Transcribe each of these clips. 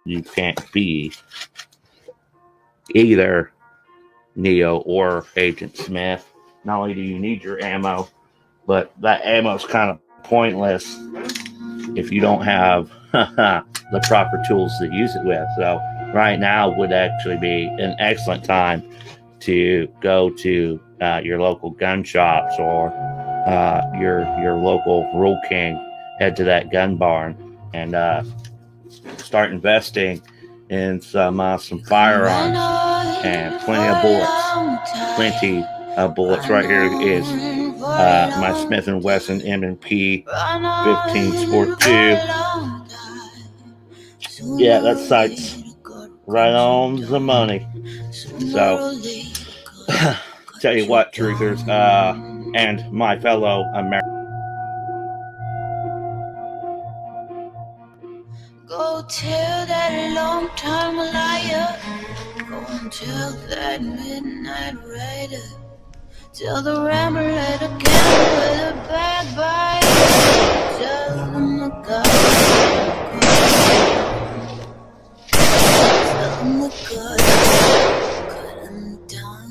you can't be either Neo or Agent Smith. Not only do you need your ammo, but that ammo is kind of pointless if you don't have the proper tools to use it with. So right now would actually be an excellent time to go to your local gun shops or your local Rule King. Head to that gun barn and start investing in some firearms and plenty of bullets. Plenty of bullets. Right here is my Smith & Wesson M&P 15 Sport 2. Yeah, that sight's right on the money. So, tell you what, truthers, and my fellow Americans. Go tell that long-time liar. Go and tell that midnight rider. Tell the rambler, the gambler, the backbiter. Tell them the God. Tell them the God. Cut them down.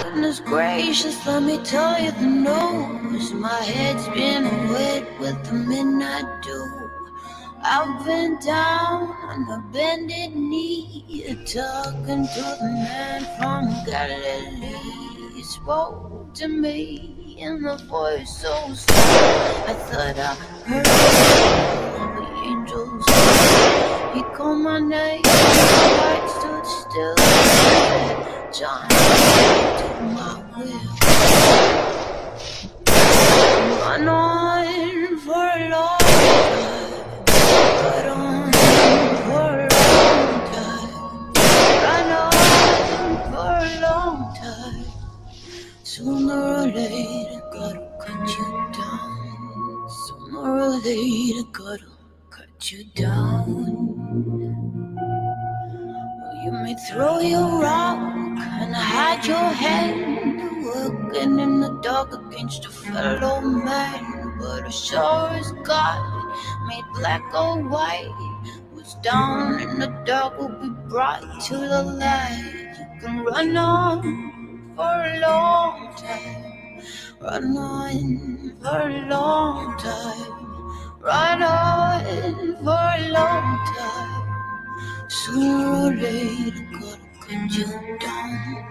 Goodness gracious, let me tell you the news. My head's been wet with the midnight dew. I've been down on a bended knee, talking to the man from Galilee. He spoke to me in a voice so sweet, I thought I heard the angels. He called my name, the light stood still. John, do my will. Run on for a long time. Run on for a long time. Run on for a long time. Sooner or later, gotta cut you down. Sooner or later, gotta cut you down. You may throw your rock and hide your hand, working in the dark against a fellow man. But as sure as God made black or white, what's down in the dark will be brought to the light. You can run on for a long time, run on for a long time, run on for a long time. Sooner or later, gotta cut you down.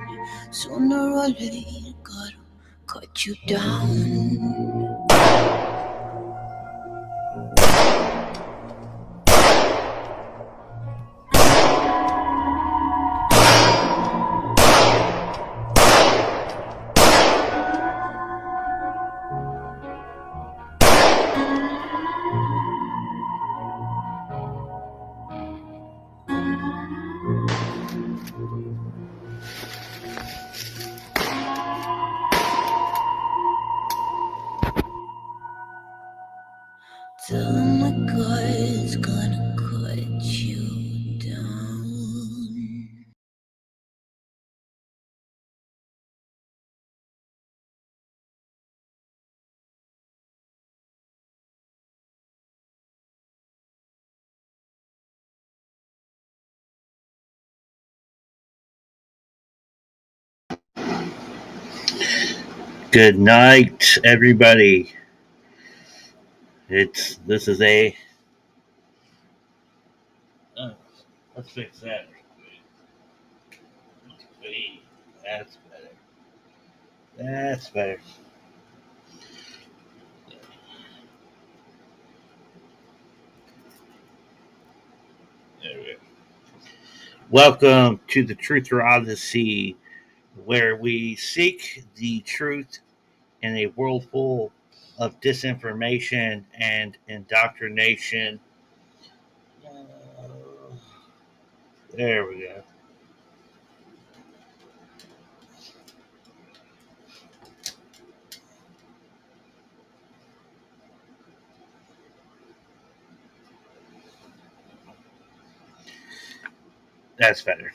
Sooner or later, gotta cut you down. Tell him the God's gonna cut you down. Good night, everybody. This is a. Let's fix that. That's better. That's better. There we go. Welcome to the Truther Odyssey, where we seek the truth in a world full of disinformation and indoctrination. There we go. That's better.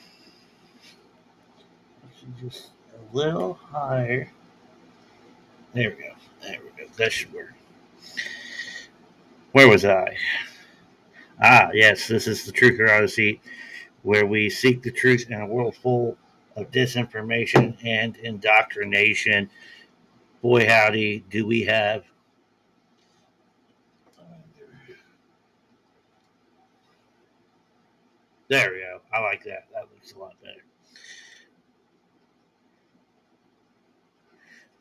Just a little higher. There we go. There we go. That should work. Where was I? Ah, yes, this is the Truth or Odyssey, where we seek the truth in a world full of disinformation and indoctrination. Boy, howdy, do we have. There we go. I like that. That looks a lot better.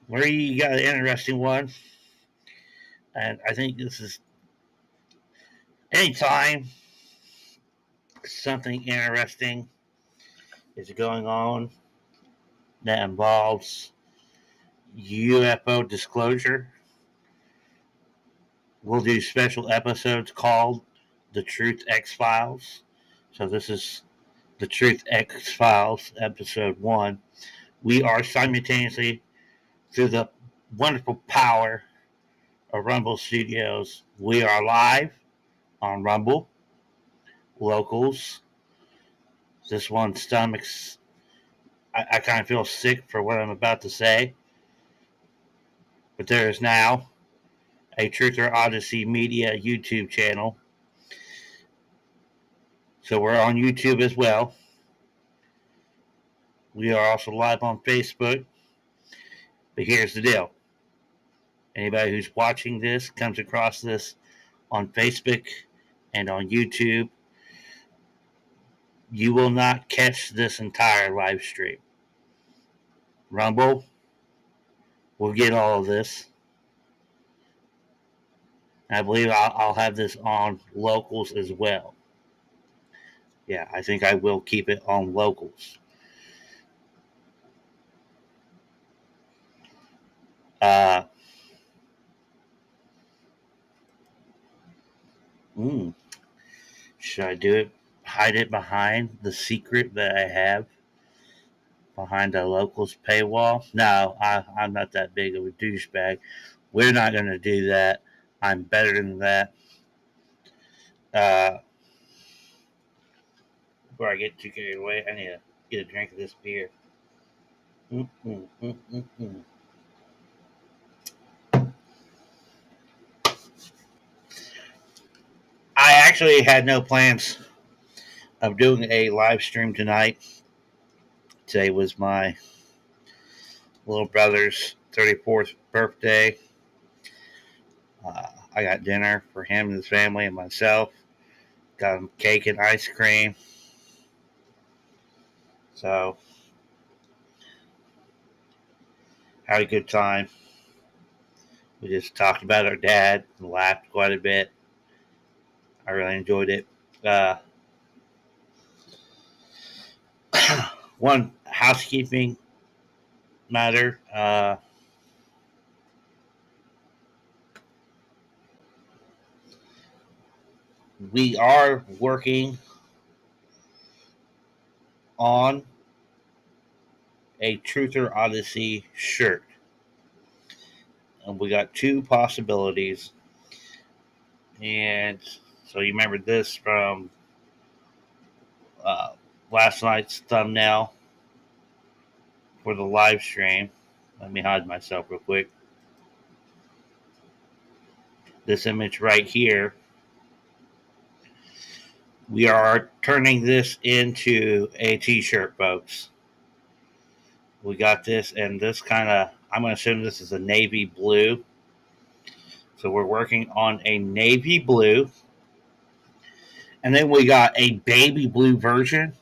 Where you got an interesting one, and I think this is anytime something interesting is going on that involves UFO disclosure, we'll do special episodes called The Truth X Files. So this is The Truth X Files, episode 1. We are simultaneously, through the wonderful power of Rumble Studios, we are live on Rumble, Locals. This one's stomach's, I kind of feel sick for what I'm about to say, but there is now a Truth or Odyssey Media YouTube channel. So we're on YouTube as well. We are also live on Facebook. But here's the deal. Anybody who's watching this comes across this on Facebook and on YouTube, you will not catch this entire live stream. Rumble will get all of this. I believe I'll have this on Locals as well. Yeah, I think I will keep it on Locals. Uh, should I do it? Hide it behind the secret that I have behind the Locals paywall? No, I'm not that big of a douchebag. We're not going to do that. I'm better than that. Before I get too carried away, I need to get a drink of this beer. Mm-mm. I actually had no plans of doing a live stream tonight. Today was my little brother's 34th birthday. I got dinner for him and his family and myself. Got him cake and ice cream. So, had a good time. We just talked about our dad and laughed quite a bit. I really enjoyed it. One housekeeping matter. We are working on a Truth or Odyssey shirt. And we got two possibilities. And so you remember this from last night's thumbnail for the live stream. Let me hide myself real quick. This image right here. We are turning this into a t-shirt, folks. We got this, and this kind of, I'm going to assume this is a navy blue. So we're working on a navy blue. And then we got a baby blue version,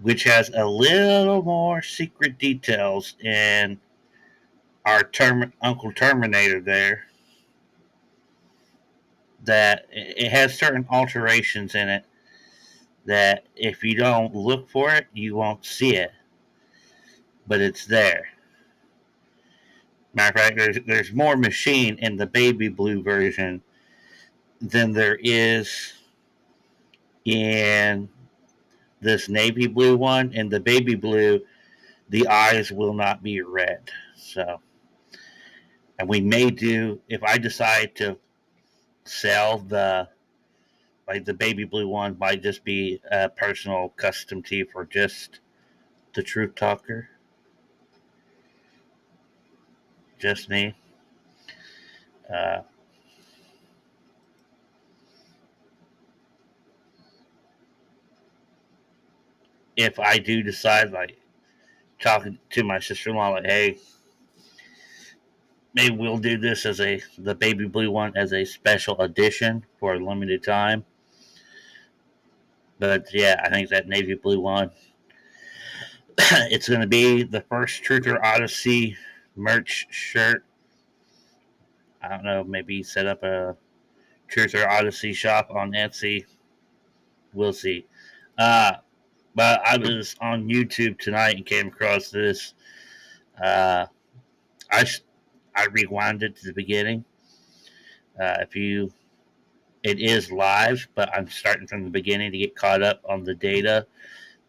which has a little more secret details in our Uncle Terminator there. That it has certain alterations in it that if you don't look for it, you won't see it. But it's there. Matter of fact, there's more machine in the baby blue version than there is in this navy blue one. In the baby blue, the eyes will not be red. So, and we may do, if I decide to sell the baby blue one, might just be a personal custom tee for just the Truth Talker. just me. Uh, if I do decide, like, talking to my sister-in-law, like, hey, maybe we'll do this as the baby blue one as a special edition for a limited time. But yeah, I think that navy blue one, it's going to be the first Truther Odyssey merch shirt. I don't know, maybe set up a Truther Odyssey shop on Etsy. We'll see. But I was on YouTube tonight and came across this. Uh, I I rewound it to the beginning. If you, it is live, but I'm starting from the beginning to get caught up on the data.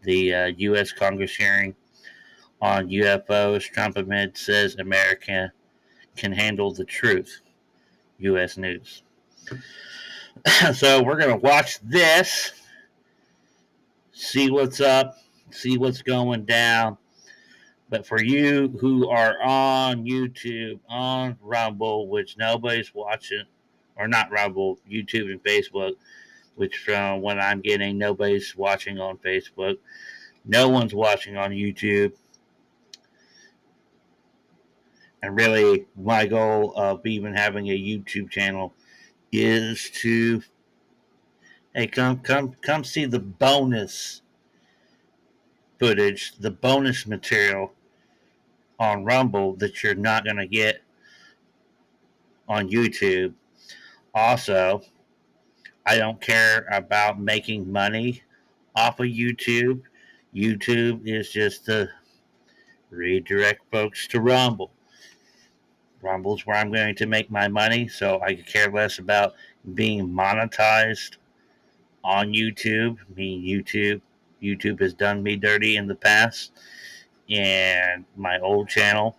The U.S. Congress hearing on UFOs. Trump admits says America can handle the truth. U.S. News. So we're gonna watch this, see what's up, see what's going down. But for you who are on YouTube, on Rumble, which nobody's watching, or not Rumble, YouTube and Facebook, which from what I'm getting, nobody's watching on Facebook. No one's watching on YouTube. And really, my goal of even having a YouTube channel is to, hey, come see the bonus footage, the bonus material on Rumble that you're not going to get on YouTube. Also, I don't care about making money off of YouTube. YouTube is just to redirect folks to Rumble. Rumble's where I'm going to make my money, so I could care less about being monetized on YouTube. I mean, YouTube has done me dirty in the past, and my old channel,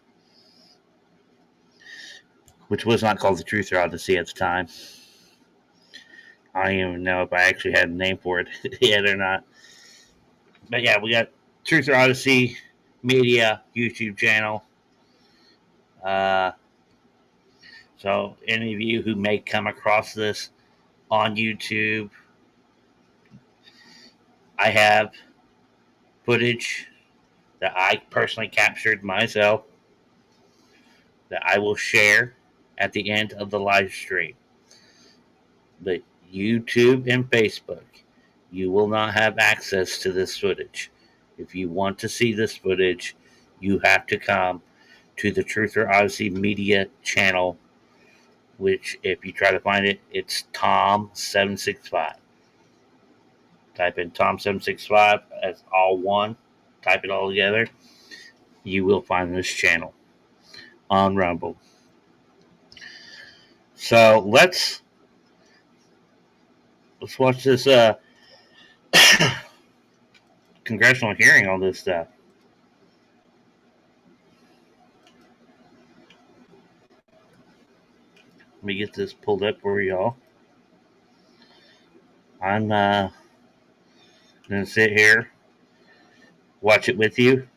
which was not called the Truther Odyssey at the time. I don't even know if I actually had a name for it yet or not. But yeah, we got Truther Odyssey Media YouTube channel. So any of you who may come across this on YouTube, I have footage that I personally captured myself that I will share at the end of the live stream. But YouTube and Facebook, you will not have access to this footage. If you want to see this footage, you have to come to the Truther Odyssey Media channel, which, if you try to find it, it's Tom765. Type in Tom765 as all one. Type it all together. You will find this channel on Rumble. So let's watch this congressional hearing on this stuff. Let me get this pulled up for y'all. I'm gonna sit here, watch it with you,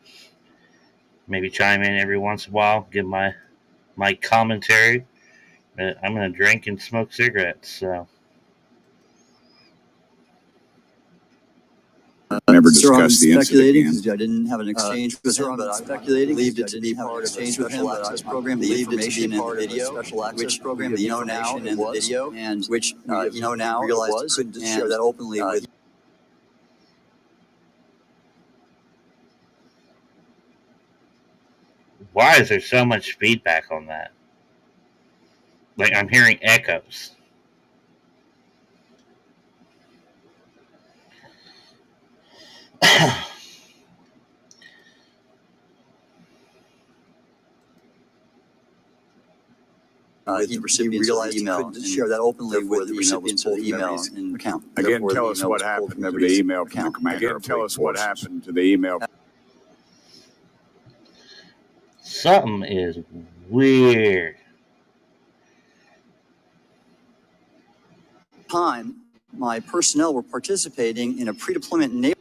maybe chime in every once in a while, give my commentary. I'm gonna drink and smoke cigarettes. So never discussed the incident again. I didn't have an exchange with him, but I believed it to be part of a special access program. Believed it to be part of a special access program. The information in the video, and which now realized couldn't share that openly with. why is there so much feedback on that? Like, I'm hearing echoes. The recipients realized he couldn't share that openly with the recipients of the email account. Again, tell us what happened to the email account. Again, tell us what happened to the email. Something is weird. Time, my personnel were participating in a pre-deployment neighborhood.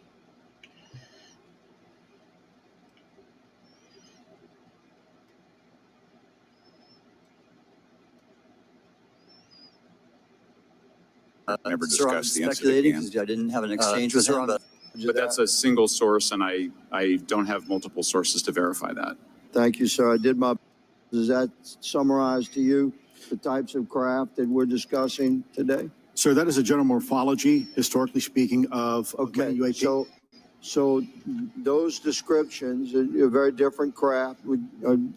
Never Sir, I'm discussed the incident speculating again. because I didn't have an exchange with him. But that's a single source, and I don't have multiple sources to verify that. Thank you, sir. I did my. Does that summarize to you the types of craft that we're discussing today? Sir, that is a general morphology, historically speaking, of Okay, UAP. so those descriptions are very different craft.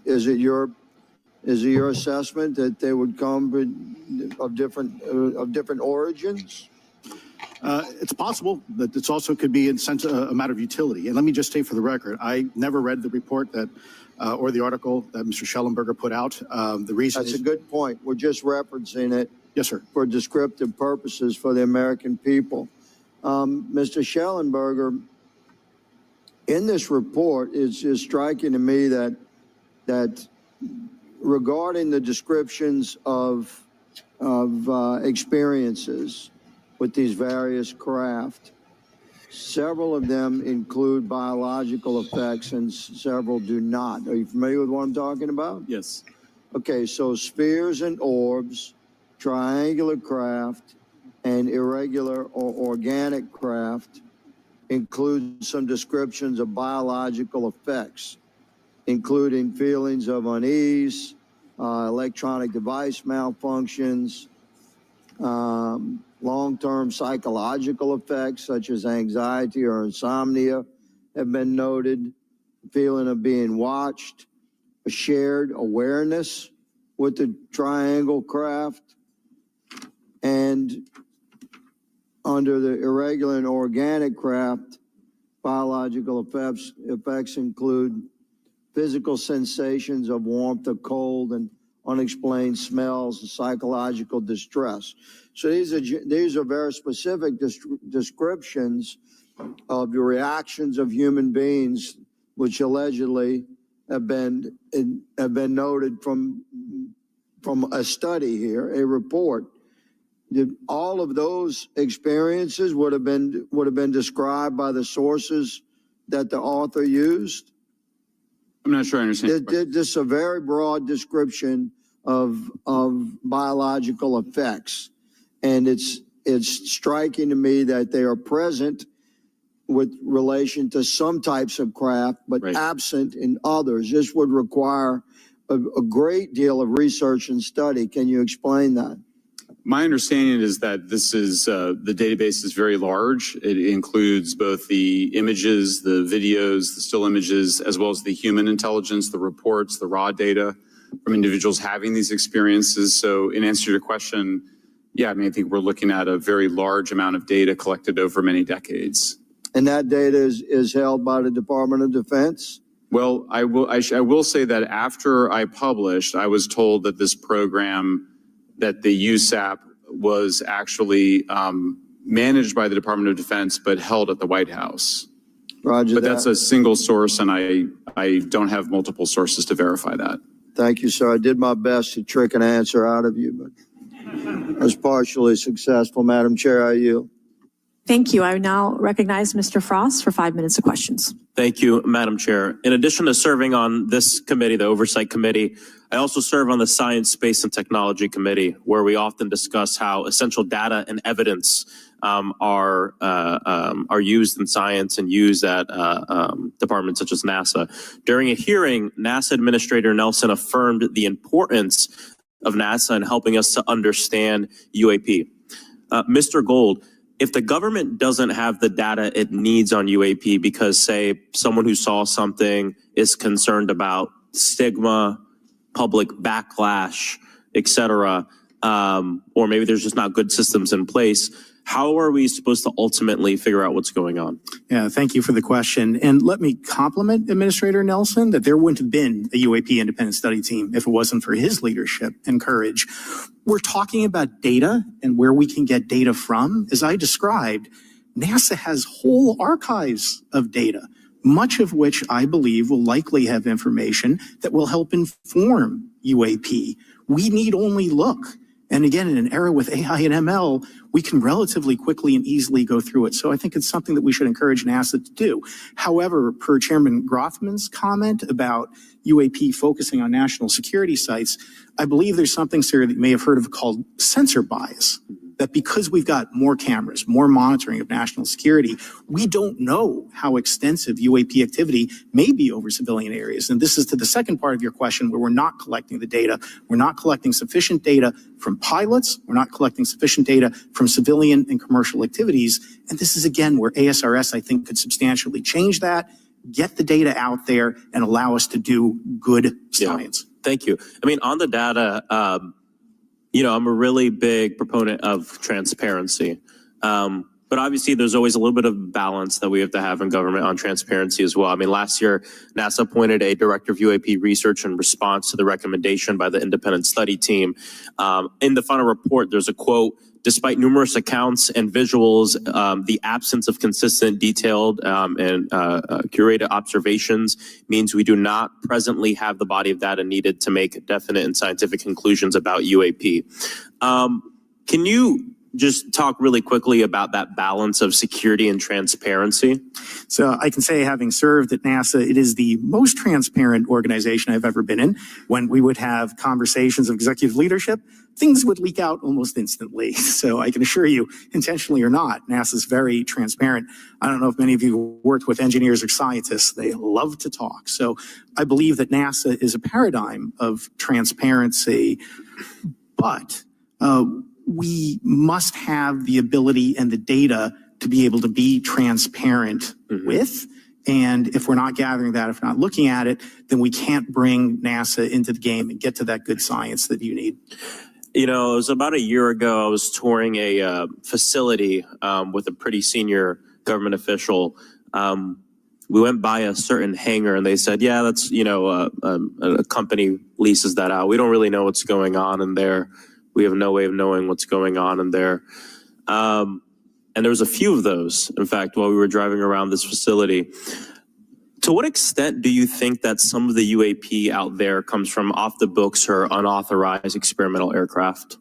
Is it your assessment that they would come of different origins? It's possible, but it's also could be in sense a matter of utility. And let me just say for the record, I never read the report that or the article that Mr. Schellenberger put out. The reason That's a good point. We're just referencing it. Yes, sir. For descriptive purposes for the American people. Mr. Schellenberger, in this report, it's just striking to me that regarding the descriptions of experiences with these various craft, several of them include biological effects and several do not. Are you familiar with what I'm talking about? Yes. Okay, so spheres and orbs, triangular craft, and irregular or organic craft include some descriptions of biological effects, including feelings of unease, electronic device malfunctions, long-term psychological effects such as anxiety or insomnia have been noted, feeling of being watched, a shared awareness with the triangle craft, and under the irregular and organic craft, biological effects include physical sensations of warmth or cold and unexplained smells and psychological distress. So these are very specific descriptions of the reactions of human beings, which allegedly have been noted from a study here, a report. All of those experiences would have been described by the sources that the author used. I'm not sure I understand. This is a very broad description of biological effects, and it's striking to me that they are present with relation to some types of craft, but Right. absent in others. This would require a great deal of research and study. Can you explain that? My understanding is that this is the database is very large. It includes both the images, the videos, the still images, as well as the human intelligence, the reports, the raw data from individuals having these experiences. So in answer to your question, yeah, I mean, I think we're looking at a very large amount of data collected over many decades. And that data is held by the Department of Defense? Well, I will say that after I published, I was told that this program, that the USAP was actually managed by the Department of Defense, but held at the White House. Roger But that. that's a single source, and I don't have multiple sources to verify that. Thank you, sir. I did my best to trick an answer out of you, but I was partially successful. Madam Chair, I yield. Thank you. I now recognize Mr. Frost for 5 minutes of questions. Thank you, Madam Chair. In addition to serving on this committee, the Oversight Committee, I also serve on the Science, Space, and Technology Committee, where we often discuss how essential data and evidence are used in science and used at departments such as NASA. During a hearing, NASA Administrator Nelson affirmed the importance of NASA in helping us to understand UAP. Mr. Gold, if the government doesn't have the data it needs on UAP because, say, someone who saw something is concerned about stigma, public backlash, et cetera, or maybe there's just not good systems in place, how are we supposed to ultimately figure out what's going on? Yeah, thank you for the question. And let me compliment Administrator Nelson that there wouldn't have been a UAP independent study team if it wasn't for his leadership and courage. We're talking about data and where we can get data from. As I described, NASA has whole archives of data, much of which I believe will likely have information that will help inform UAP. We need only look. And again, in an era with AI and ML, we can relatively quickly and easily go through it. So I think it's something that we should encourage NASA to do. However, per Chairman Grothman's comment about UAP focusing on national security sites, I believe there's something, sir, that you may have heard of called sensor bias. that because we've got more cameras, more monitoring of national security, we don't know how extensive UAP activity may be over civilian areas. And this is to the second part of your question, where we're not collecting the data. We're not collecting sufficient data from pilots. We're not collecting sufficient data from civilian and commercial activities. And this is, again, where ASRS, I think, could substantially change that, get the data out there, and allow us to do good science. Yeah. Thank you. I mean, on the data, I'm a really big proponent of transparency. But obviously, there's always a little bit of balance that we have to have in government on transparency as well. I mean, last year, NASA appointed a director of UAP research in response to the recommendation by the independent study team. In the final report, there's a quote: "Despite numerous accounts and visuals, the absence of consistent, detailed, and curated observations means we do not presently have the body of data needed to make definite and scientific conclusions about UAP." Can you just talk really quickly about that balance of security and transparency? So I can say, having served at NASA, it is the most transparent organization I've ever been in. When we would have conversations of executive leadership, things would leak out almost instantly. So I can assure you, intentionally or not, NASA's very transparent. I don't know if many of you worked with engineers or scientists. They love to talk. So I believe that NASA is a paradigm of transparency, but we must have the ability and the data to be able to be transparent with. And if we're not gathering that, if we're not looking at it, then we can't bring NASA into the game and get to that good science that you need. You know, it was about a year ago, I was touring a facility with a pretty senior government official. We went by a certain hangar and they said, yeah, that's, a company leases that out. We don't really know what's going on in there. We have no way of knowing what's going on in there. And there was a few of those, in fact, while we were driving around this facility. To what extent do you think that some of the UAP out there comes from off the books or unauthorized experimental aircraft?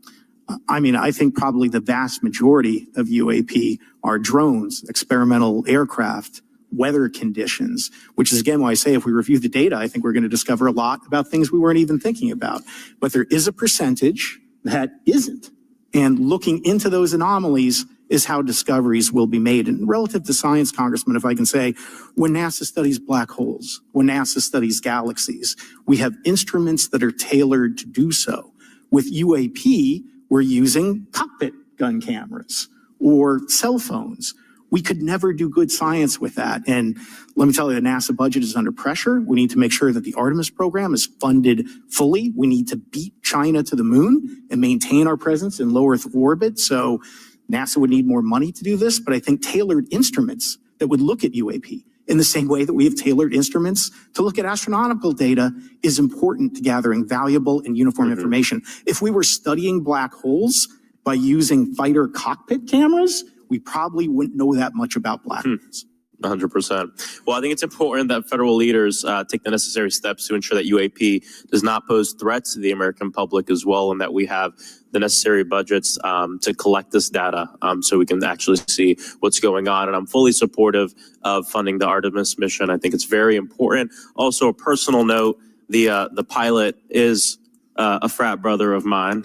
I mean, I think probably the vast majority of UAP are drones, experimental aircraft, weather conditions, which is, again, why I say if we review the data, I think we're going to discover a lot about things we weren't even thinking about. But there is a percentage that isn't. And looking into those anomalies is how discoveries will be made. And relative to science, Congressman, if I can say, when NASA studies black holes, when NASA studies galaxies, we have instruments that are tailored to do so. With UAP, we're using cockpit gun cameras or cell phones. We could never do good science with that. And let me tell you, the NASA budget is under pressure. We need to make sure that the Artemis program is funded fully. We need to beat China to the moon and maintain our presence in low Earth orbit. So NASA would need more money to do this, but I think tailored instruments that would look at UAP in the same way that we have tailored instruments to look at astronomical data is important to gathering valuable and uniform information. If we were studying black holes by using fighter cockpit cameras, we probably wouldn't know that much about black holes. 100%. Well, I think it's important that federal leaders take the necessary steps to ensure that UAP does not pose threats to the American public as well, and that we have the necessary budgets to collect this data so we can actually see what's going on. And I'm fully supportive of funding the Artemis mission. I think it's very important. Also, a personal note, the pilot is a frat brother of mine.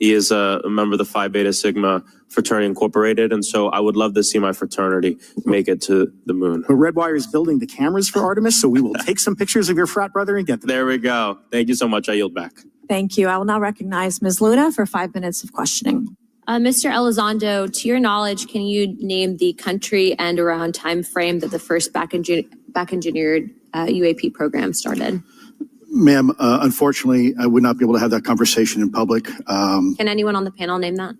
He is a member of the Phi Beta Sigma Fraternity Incorporated, and so I would love to see my fraternity make it to the moon. But Redwire is building the cameras for Artemis, so we will take some pictures of your frat brother and get them. There we go. Thank you so much. I yield back. Thank you. I will now recognize Ms. Luna for 5 minutes of questioning. Mr. Elizondo, to your knowledge, can you name the country and around time frame that the first back engineered UAP program started? Ma'am, unfortunately, I would not be able to have that conversation in public. Can anyone on the panel name that?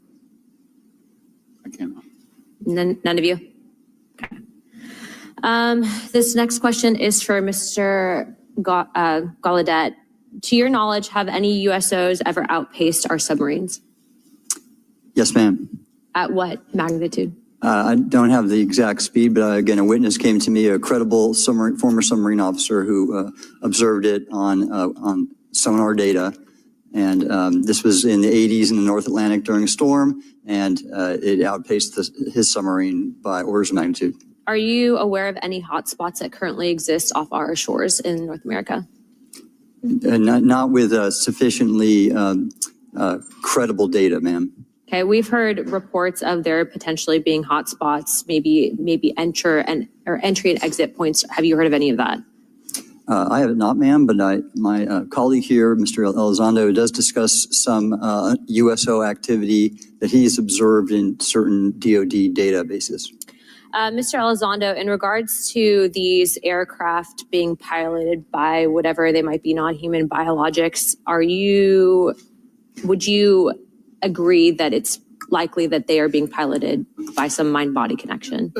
I can't. None of you? Okay. This next question is for Mr. Gallaudet. To your knowledge, have any USOs ever outpaced our submarines? Yes, ma'am. At what magnitude? I don't have the exact speed, but again, a witness came to me, a credible former submarine officer who observed it on sonar data. And this was in the 80s in the North Atlantic during a storm, and it outpaced his submarine by orders of magnitude. Are you aware of any hotspots that currently exist off our shores in North America? Not with sufficiently credible data, ma'am. Okay, we've heard reports of there potentially being hotspots, maybe entry and exit points. Have you heard of any of that? I have not, ma'am, but my colleague here, Mr. Elizondo, does discuss some USO activity that he's observed in certain DoD databases. Mr. Elizondo, in regards to these aircraft being piloted by whatever they might be, non-human biologics, would you agree that it's likely that they are being piloted by some mind-body connection?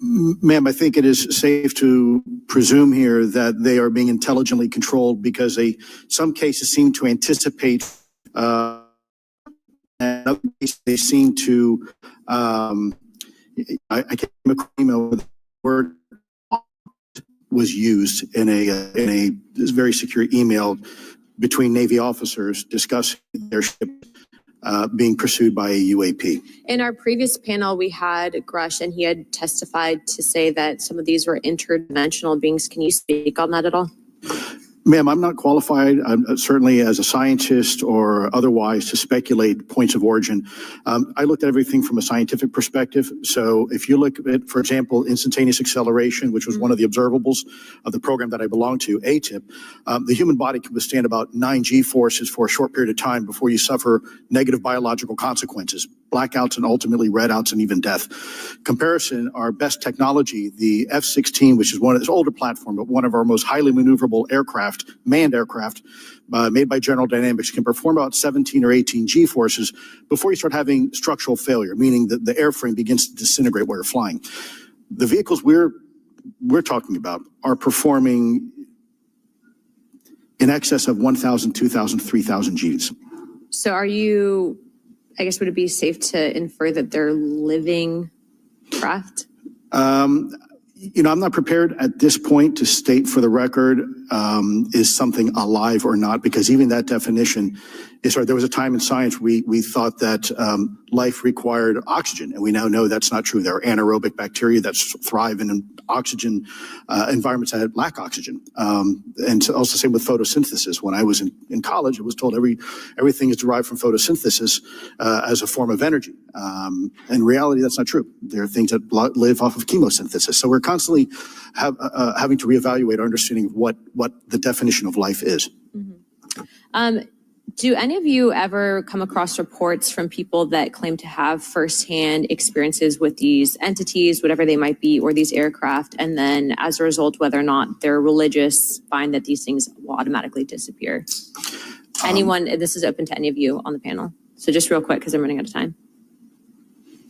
Ma'am, I think it is safe to presume here that they are being intelligently controlled because some cases seem to anticipate, and other cases they seem to, I came across an email where the word was used in a very secure email between Navy officers discussing their ship being pursued by a UAP. In our previous panel, we had Grush, and he had testified to say that some of these were interdimensional beings. Can you speak on that at all? Ma'am, I'm not qualified, certainly as a scientist or otherwise, to speculate points of origin. I looked at everything from a scientific perspective. So if you look at, for example, instantaneous acceleration, which was one of the observables of the program that I belong to, ATIP, the human body can withstand about 9 G forces for a short period of time before you suffer negative biological consequences, blackouts and ultimately redouts and even death. Comparison, our best technology, the F-16, which is one of this older platform, but one of our most highly maneuverable aircraft, manned aircraft made by General Dynamics, can perform about 17 or 18 G forces before you start having structural failure, meaning that the airframe begins to disintegrate while you're flying. The vehicles we're talking about are performing in excess of 1,000, 2,000, 3,000 Gs. So would it be safe to infer that they're living craft? I'm not prepared at this point to state for the record, is something alive or not, because even that definition is hard. There was a time in science we thought that life required oxygen, and we now know that's not true. There are anaerobic bacteria that thrive in oxygen environments that lack oxygen. And also same with photosynthesis. When I was in college, I was told everything is derived from photosynthesis as a form of energy. In reality, that's not true. There are things that live off of chemosynthesis. So we're constantly having to reevaluate our understanding of what the definition of life is. Mm-hmm. Do any of you ever come across reports from people that claim to have firsthand experiences with these entities, whatever they might be, or these aircraft, and then as a result, whether or not they're religious, find that these things will automatically disappear? Anyone, this is open to any of you on the panel. So just real quick, because I'm running out of time.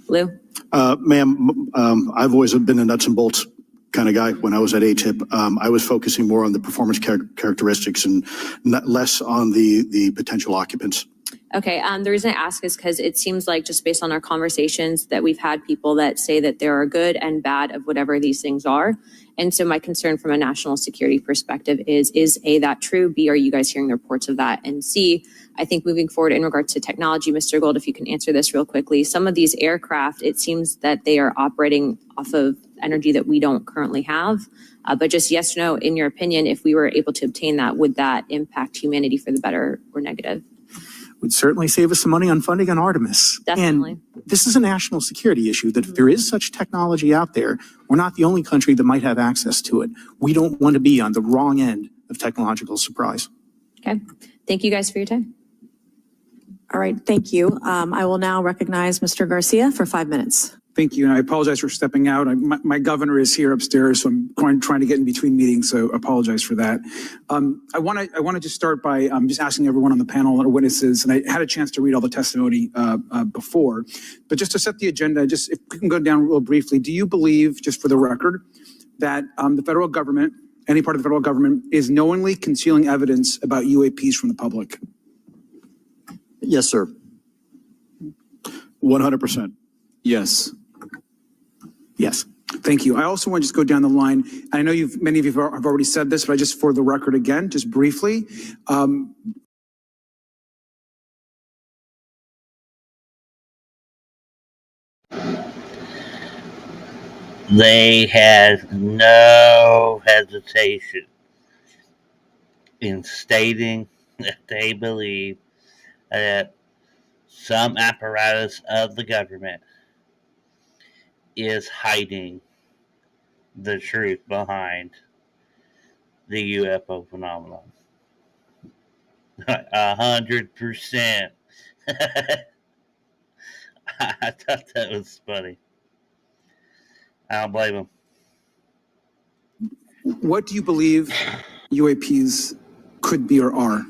Lou? Ma'am, I've always been a nuts and bolts kind of guy. When I was at ATIP, I was focusing more on the performance characteristics and less on the potential occupants. Okay, the reason I ask is because it seems like, just based on our conversations, that we've had people that say that there are good and bad of whatever these things are. And so my concern from a national security perspective is A, that true? B, are you guys hearing the reports of that? And C, I think moving forward in regards to technology, Mr. Gold, if you can answer this real quickly, some of these aircraft, it seems that they are operating off of energy that we don't currently have. But just yes or no, in your opinion, if we were able to obtain that, would that impact humanity for the better or negative? Would certainly save us some money on funding on Artemis. Definitely. And this is a national security issue, that if there is such technology out there, we're not the only country that might have access to it. We don't want to be on the wrong end of technological surprise. Okay. Thank you guys for your time. All right, thank you. I will now recognize Mr. Garcia for 5 minutes. Thank you, and I apologize for stepping out. My governor is here upstairs, so I'm trying to get in between meetings, so apologize for that. I want to just start by just asking everyone on the panel or witnesses, and I had a chance to read all the testimony before, but just to set the agenda, just if we can go down real briefly, do you believe, just for the record, that the federal government, any part of the federal government, is knowingly concealing evidence about UAPs from the public? Yes, sir. 100%. Yes. Yes. Thank you. I also want to just go down the line. I know many of you have already said this, but just for the record again, just briefly, They had no hesitation in stating that they believe that some apparatus of the government is hiding the truth behind the UFO phenomenon. 100%. I thought that was funny. I don't blame him. What do you believe UAPs could be or are?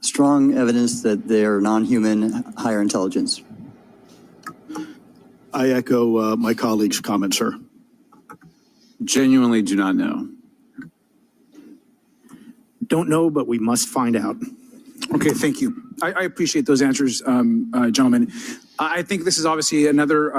Strong evidence that they are non-human, higher intelligence. I echo my colleague's comment, sir. Genuinely do not know. Don't know, but we must find out. Okay, thank you. I appreciate those answers, gentlemen. I think this is obviously another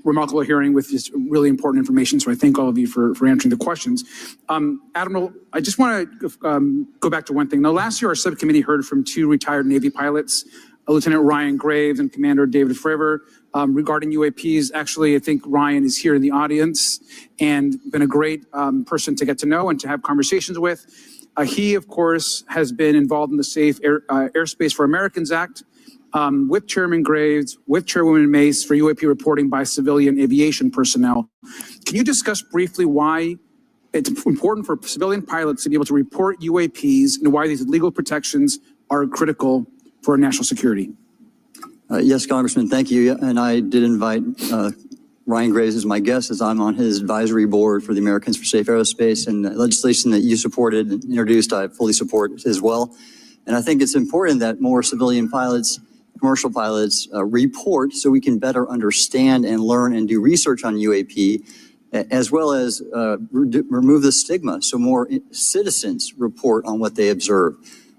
remarkable hearing with just really important information, so I thank all of you for answering the questions. Admiral, I just want to go back to one thing. Now, last year, our subcommittee heard from two retired Navy pilots, Lieutenant Ryan Graves and Commander David Fravor, regarding UAPs. Actually, I think Ryan is here in the audience and been a great person to get to know and to have conversations with. He, of course, has been involved in the Safe Airspace for Americans Act with Chairman Graves, with Chairwoman Mace for UAP reporting by civilian aviation personnel. Can you discuss briefly why it's important for civilian pilots to be able to report UAPs and why these legal protections are critical for national security? Yes, Congressman, thank you. And I did invite Ryan Graves as my guest, as I'm on his advisory board for the Americans for Safe Aerospace, and the legislation that you supported and introduced, I fully support as well. And I think it's important that more civilian pilots, commercial pilots report so we can better understand and learn and do research on UAP, as well as remove the stigma so more citizens report on what they observe.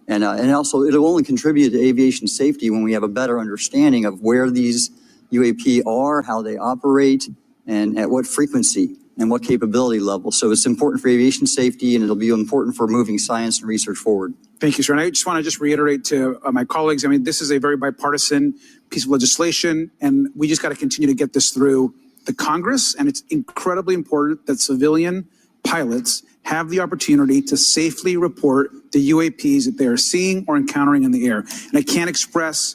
And also, it'll only contribute to aviation safety when we have a better understanding of where these UAP are, how they operate, and at what frequency and what capability level. So it's important for aviation safety, and it'll be important for moving science and research forward. Thank you, sir. And I just want to reiterate to my colleagues, I mean, this is a very bipartisan piece of legislation, and we just got to continue to get this through the Congress. And it's incredibly important that civilian pilots have the opportunity to safely report the UAPs that they are seeing or encountering in the air. And I can't express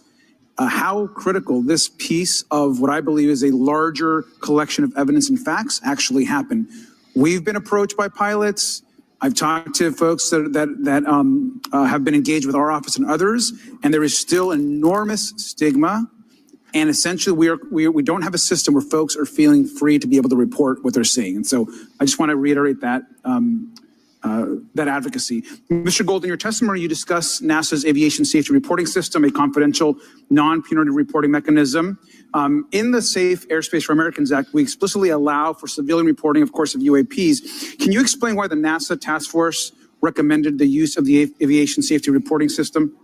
how critical this piece of what I believe is a larger collection of evidence and facts actually happened. We've been approached by pilots. I've talked to folks that have been engaged with our office and others, and there is still enormous stigma. And essentially, we don't have a system where folks are feeling free to be able to report what they're seeing. And so I just want to reiterate that advocacy. Mr. Gold, in your testimony, you discuss NASA's Aviation Safety Reporting System, a confidential, non-punitive reporting mechanism. In the Safe Airspace for Americans Act, we explicitly allow for civilian reporting, of course, of UAPs. Can you explain why the NASA task force recommended the use of the Aviation Safety Reporting System?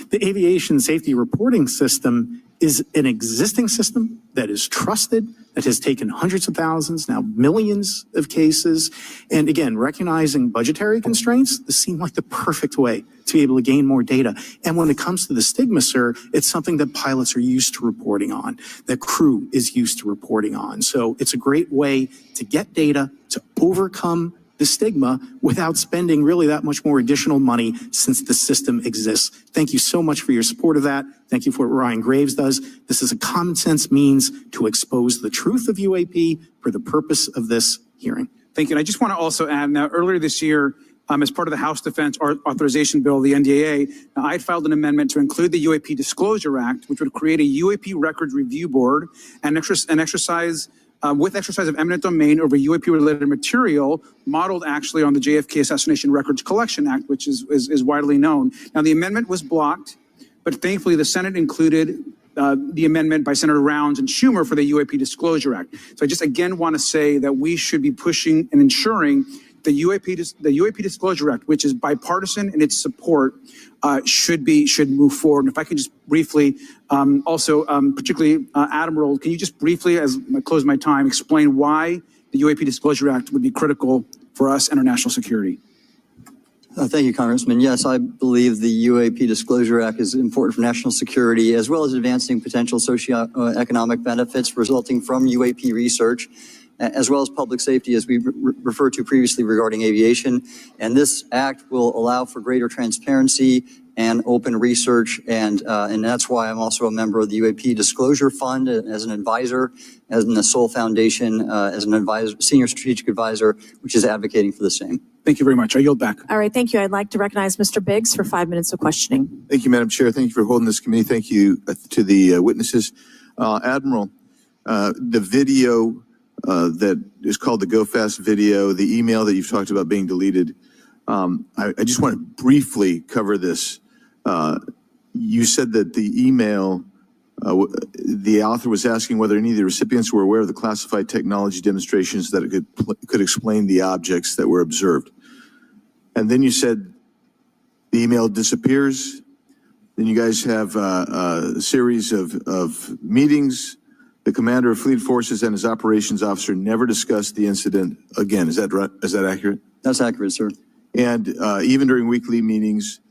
The Aviation Safety Reporting System is an existing system that is trusted, that has taken hundreds of thousands, now millions of cases. And again, recognizing budgetary constraints, this seemed like the perfect way to be able to gain more data. And when it comes to the stigma, sir, it's something that pilots are used to reporting on, that crew is used to reporting on. So it's a great way to get data, to overcome the stigma without spending really that much more additional money since the system exists. Thank you so much for your support of that. Thank you for what Ryan Graves does. This is a common sense means to expose the truth of UAP for the purpose of this hearing. Thank you. And I just want to also add, now earlier this year, as part of the House Defense Authorization Bill, the NDAA, I filed an amendment to include the UAP Disclosure Act, which would create a UAP Records Review Board and exercise with exercise of eminent domain over UAP-related material, modeled actually on the JFK Assassination Records Collection Act, which is widely known. Now, the amendment was blocked, but thankfully the Senate included the amendment by Senator Rounds and Schumer for the UAP Disclosure Act. So I just again want to say that we should be pushing and ensuring the UAP Disclosure Act, which is bipartisan in its support, should move forward. And if I can just briefly, particularly Admiral, can you just briefly, as I close my time, explain why the UAP Disclosure Act would be critical for us and our national security? Thank you, Congressman. Yes, I believe the UAP Disclosure Act is important for national security, as well as advancing potential socioeconomic benefits resulting from UAP research, as well as public safety, as we referred to previously regarding aviation. And this act will allow for greater transparency and open research. And that's why I'm also a member of the UAP Disclosure Fund as an advisor, as in the Soul Foundation, as an advisor, senior strategic advisor, which is advocating for the same. Thank you very much. I yield back. All right, thank you. I'd like to recognize Mr. Biggs for 5 minutes of questioning. Thank you, Madam Chair. Thank you for holding this committee. Thank you to the witnesses. Admiral, the video that is called the Go Fast video, the email that you've talked about being deleted, I just want to briefly cover this. You said that the email, the author was asking whether any of the recipients were aware of the classified technology demonstrations that it could explain the objects that were observed. And then you said the email disappears. Then you guys have a series of meetings. The commander of fleet forces and his operations officer never discussed the incident again. Is that right? Is that accurate? That's accurate, sir. And even during weekly meetings,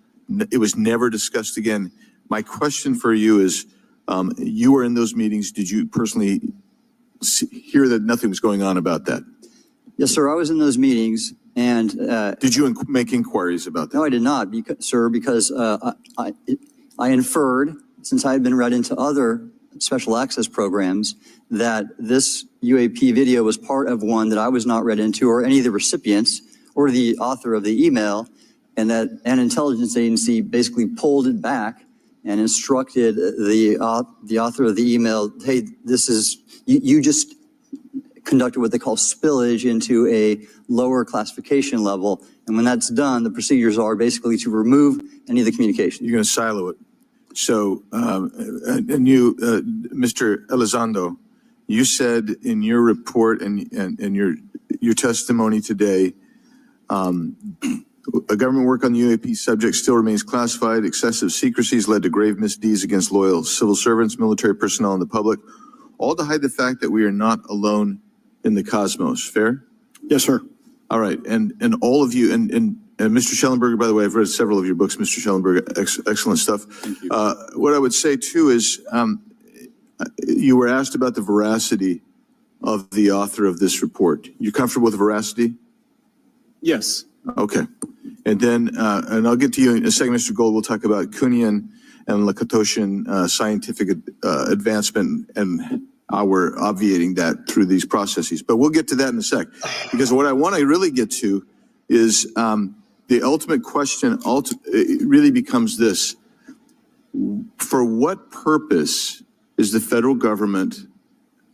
it was never discussed again. My question for you is, you were in those meetings. Did you personally hear that nothing was going on about that? Yes, sir. I was in those meetings. And did you make inquiries about that? No, I did not, sir, because I inferred, since I had been read into other special access programs, that this UAP video was part of one that I was not read into, or any of the recipients or the author of the email, and that an intelligence agency basically pulled it back and instructed the author of the email, hey, this is, you just conducted what they call spillage into a lower classification level. And when that's done, the procedures are basically to remove any of the communication. You're going to silo it. So, and you, Mr. Elizondo, you said in your report and your testimony today, a government work on the UAP subject still remains classified. Excessive secrecy has led to grave misdeeds against loyal civil servants, military personnel, and the public, all to hide the fact that we are not alone in the cosmos. Fair? Yes, sir. All right. And all of you, and Mr. Schellenberger, by the way, I've read several of your books, Mr. Schellenberger, excellent stuff. Thank you. What I would say too is, you were asked about the veracity of the author of this report. You comfortable with the veracity? Yes. Okay. And then, and I'll get to you in a second, Mr. Gold. We'll talk about Kuhnian and Lakatoshian scientific advancement and how we're obviating that through these processes. But we'll get to that in a sec. Because what I want to really get to is the ultimate question it really becomes this. For what purpose is the federal government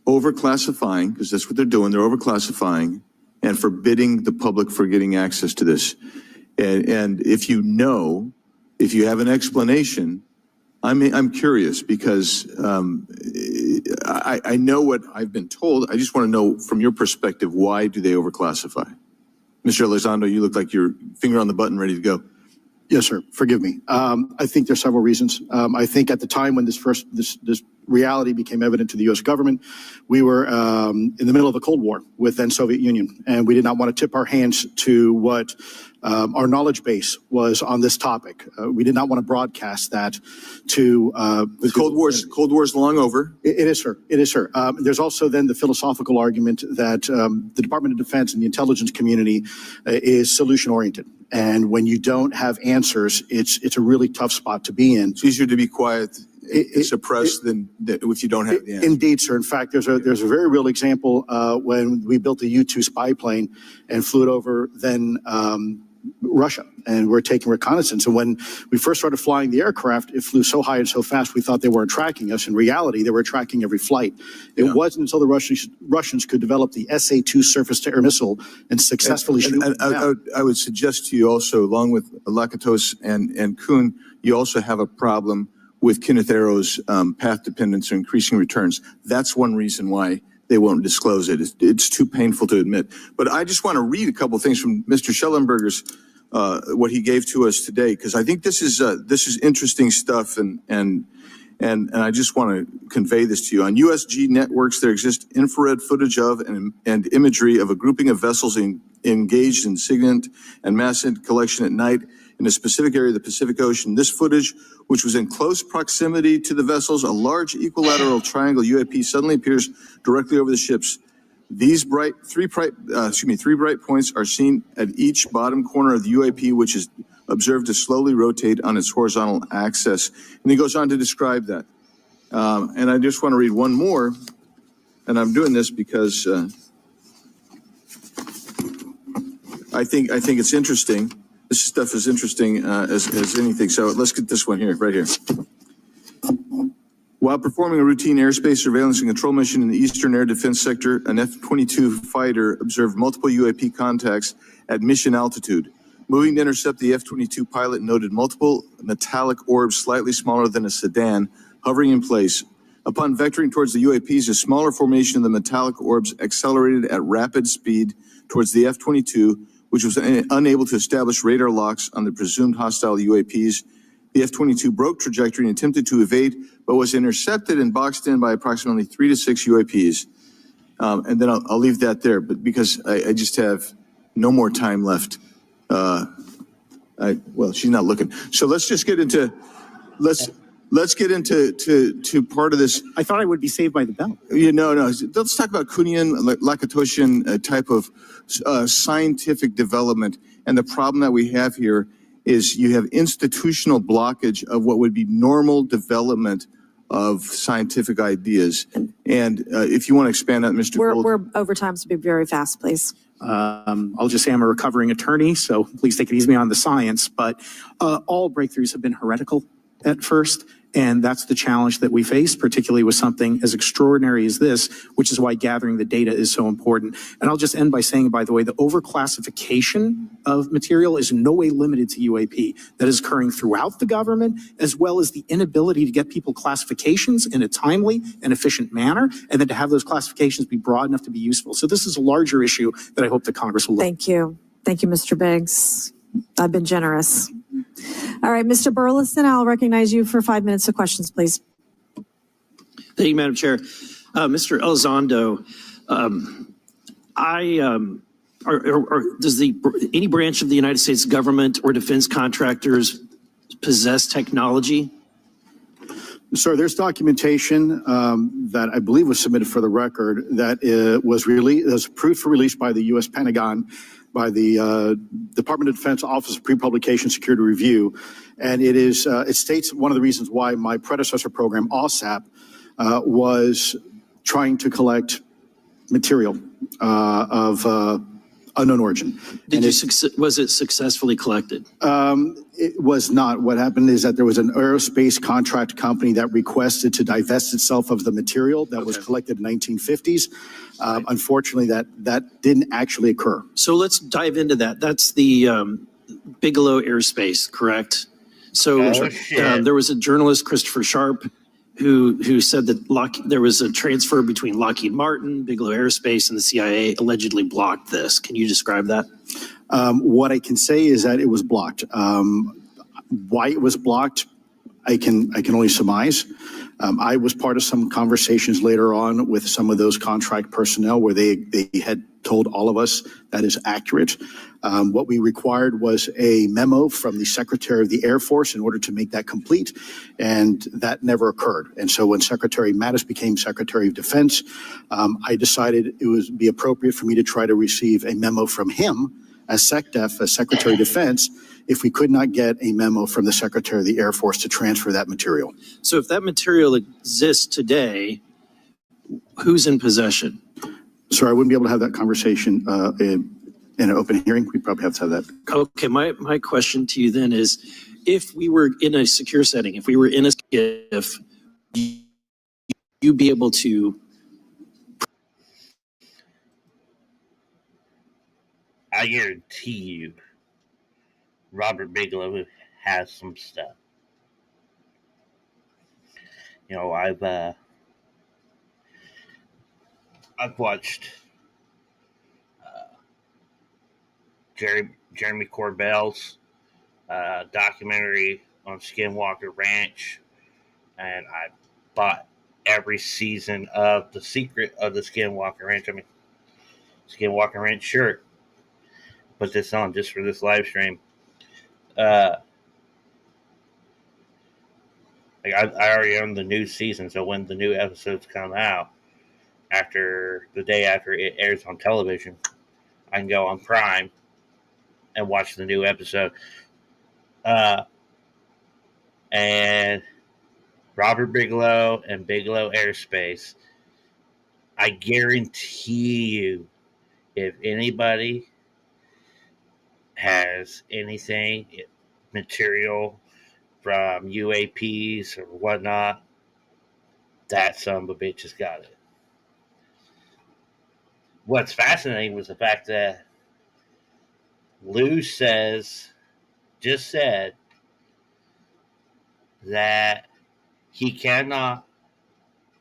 overclassifying, because that's what they're doing, they're overclassifying, and forbidding the public for getting access to this? And if you know, if you have an explanation, I'm curious, because I know what I've been told. I just want to know from your perspective, why do they overclassify? Mr. Elizondo, you look like you're finger on the button, ready to go. Yes, sir. Forgive me. I think there's several reasons. I think at the time when this reality became evident to the U.S. government, we were in the middle of a Cold War with then Soviet Union, and we did not want to tip our hands to what our knowledge base was on this topic. We did not want to broadcast that to the Cold War's long over. It is, sir. It is, sir. There's also then the philosophical argument that the Department of Defense and the intelligence community is solution oriented. And when you don't have answers, it's a really tough spot to be in. It's easier to be quiet, suppressed than if you don't have the answer. Indeed, sir. In fact, there's a very real example when we built the U-2 spy plane and flew it over then Russia, and we're taking reconnaissance. And when we first started flying the aircraft, it flew so high and so fast we thought they weren't tracking us. In reality, they were tracking every flight. It wasn't until the Russians could develop the SA-2 surface-to-air missile and successfully shoot them down. I would suggest to you also, along with Lakatos and Kuhn, you also have a problem with Kenneth Arrow's path dependence or increasing returns. That's one reason why they won't disclose it. It's too painful to admit. But I just want to read a couple of things from Mr. Schellenberger's, what he gave to us today, because I think this is interesting stuff, and I just want to convey this to you. On USG networks, there exists infrared footage of and imagery of a grouping of vessels engaged in SIGINT and massive collection at night in a specific area of the Pacific Ocean. This footage, which was in close proximity to the vessels, a large equilateral triangle UAP suddenly appears directly over the ships. These three bright points are seen at each bottom corner of the UAP, which is observed to slowly rotate on its horizontal axis. And he goes on to describe that. And I just want to read one more, and I'm doing this because I think it's interesting. This stuff is interesting as anything. So let's get this one here, right here. While performing a routine airspace surveillance and control mission in the Eastern Air Defense Sector, an F-22 fighter observed multiple UAP contacts at mission altitude. Moving to intercept, the F-22 pilot noted multiple metallic orbs slightly smaller than a sedan hovering in place. Upon vectoring towards the UAPs, a smaller formation of the metallic orbs accelerated at rapid speed towards the F-22, which was unable to establish radar locks on the presumed hostile UAPs. The F-22 broke trajectory and attempted to evade, but was intercepted and boxed in by approximately 3 to 6 UAPs. And then I'll leave that there, but because I just have no more time left. Well, she's not looking. So let's just get into, let's get into part of this. I thought I would be saved by the bell. No. Let's talk about Kuhnian, Lakatosian type of scientific development. And the problem that we have here is you have institutional blockage of what would be normal development of scientific ideas. And if you want to expand on Mr. Gold. We're over time, so be very fast, please. I'll just say I'm a recovering attorney, so please take it easy on the science. But all breakthroughs have been heretical at first. And that's the challenge that we face, particularly with something as extraordinary as this, which is why gathering the data is so important. And I'll just end by saying, by the way, the overclassification of material is in no way limited to UAP. That is occurring throughout the government, as well as the inability to get people classifications in a timely and efficient manner, and then to have those classifications be broad enough to be useful. So this is a larger issue that I hope that Congress will look. Thank you. Thank you, Mr. Biggs. I've been generous. All right, Mr. Burleson, I'll recognize you for 5 minutes of questions, please. Thank you, Madam Chair. Mr. Elizondo, does any branch of the United States government or defense contractors possess technology? Sir, there's documentation that I believe was submitted for the record that was approved for release by the U.S. Pentagon, by the Department of Defense Office of Pre-Publication Security Review. And it states one of the reasons why my predecessor program, OSAP, was trying to collect material of unknown origin. Was it successfully collected? It was not. What happened is that there was an aerospace contract company that requested to divest itself of the material that was collected in the 1950s. Unfortunately, that didn't actually occur. So let's dive into that. That's the Bigelow Airspace, correct? So there was a journalist, Christopher Sharp, who said that there was a transfer between Lockheed Martin, Bigelow Aerospace, and the CIA allegedly blocked this. Can you describe that? What I can say is that it was blocked. Why it was blocked, I can only surmise. I was part of some conversations later on with some of those contract personnel where they had told all of us that is accurate. What we required was a memo from the Secretary of the Air Force in order to make that complete, and that never occurred. And so when Secretary Mattis became Secretary of Defense, I decided it would be appropriate for me to try to receive a memo from him as SecDef, as Secretary of Defense, if we could not get a memo from the Secretary of the Air Force to transfer that material. So if that material exists today, who's in possession? Sir, I wouldn't be able to have that conversation in an open hearing. We'd probably have to have that. Okay, my question to you then is, if we were in a secure setting, if we were in a SCIF, you be able to? I guarantee you, Robert Bigelow has some stuff. You know, I've watched Jeremy Corbell's documentary on Skinwalker Ranch, and I bought every season of The Secret of the Skinwalker Ranch. I mean, Skinwalker Ranch shirt. Put this on just for this live stream. I already own the new season, so when the new episodes come out, the day after it airs on television, I can go on Prime and watch the new episode. and Robert Bigelow and Bigelow Aerospace. I guarantee you, if anybody has anything material from UAPs or whatnot, that son of a bitch has got it. What's fascinating was the fact that Lou just said that he cannot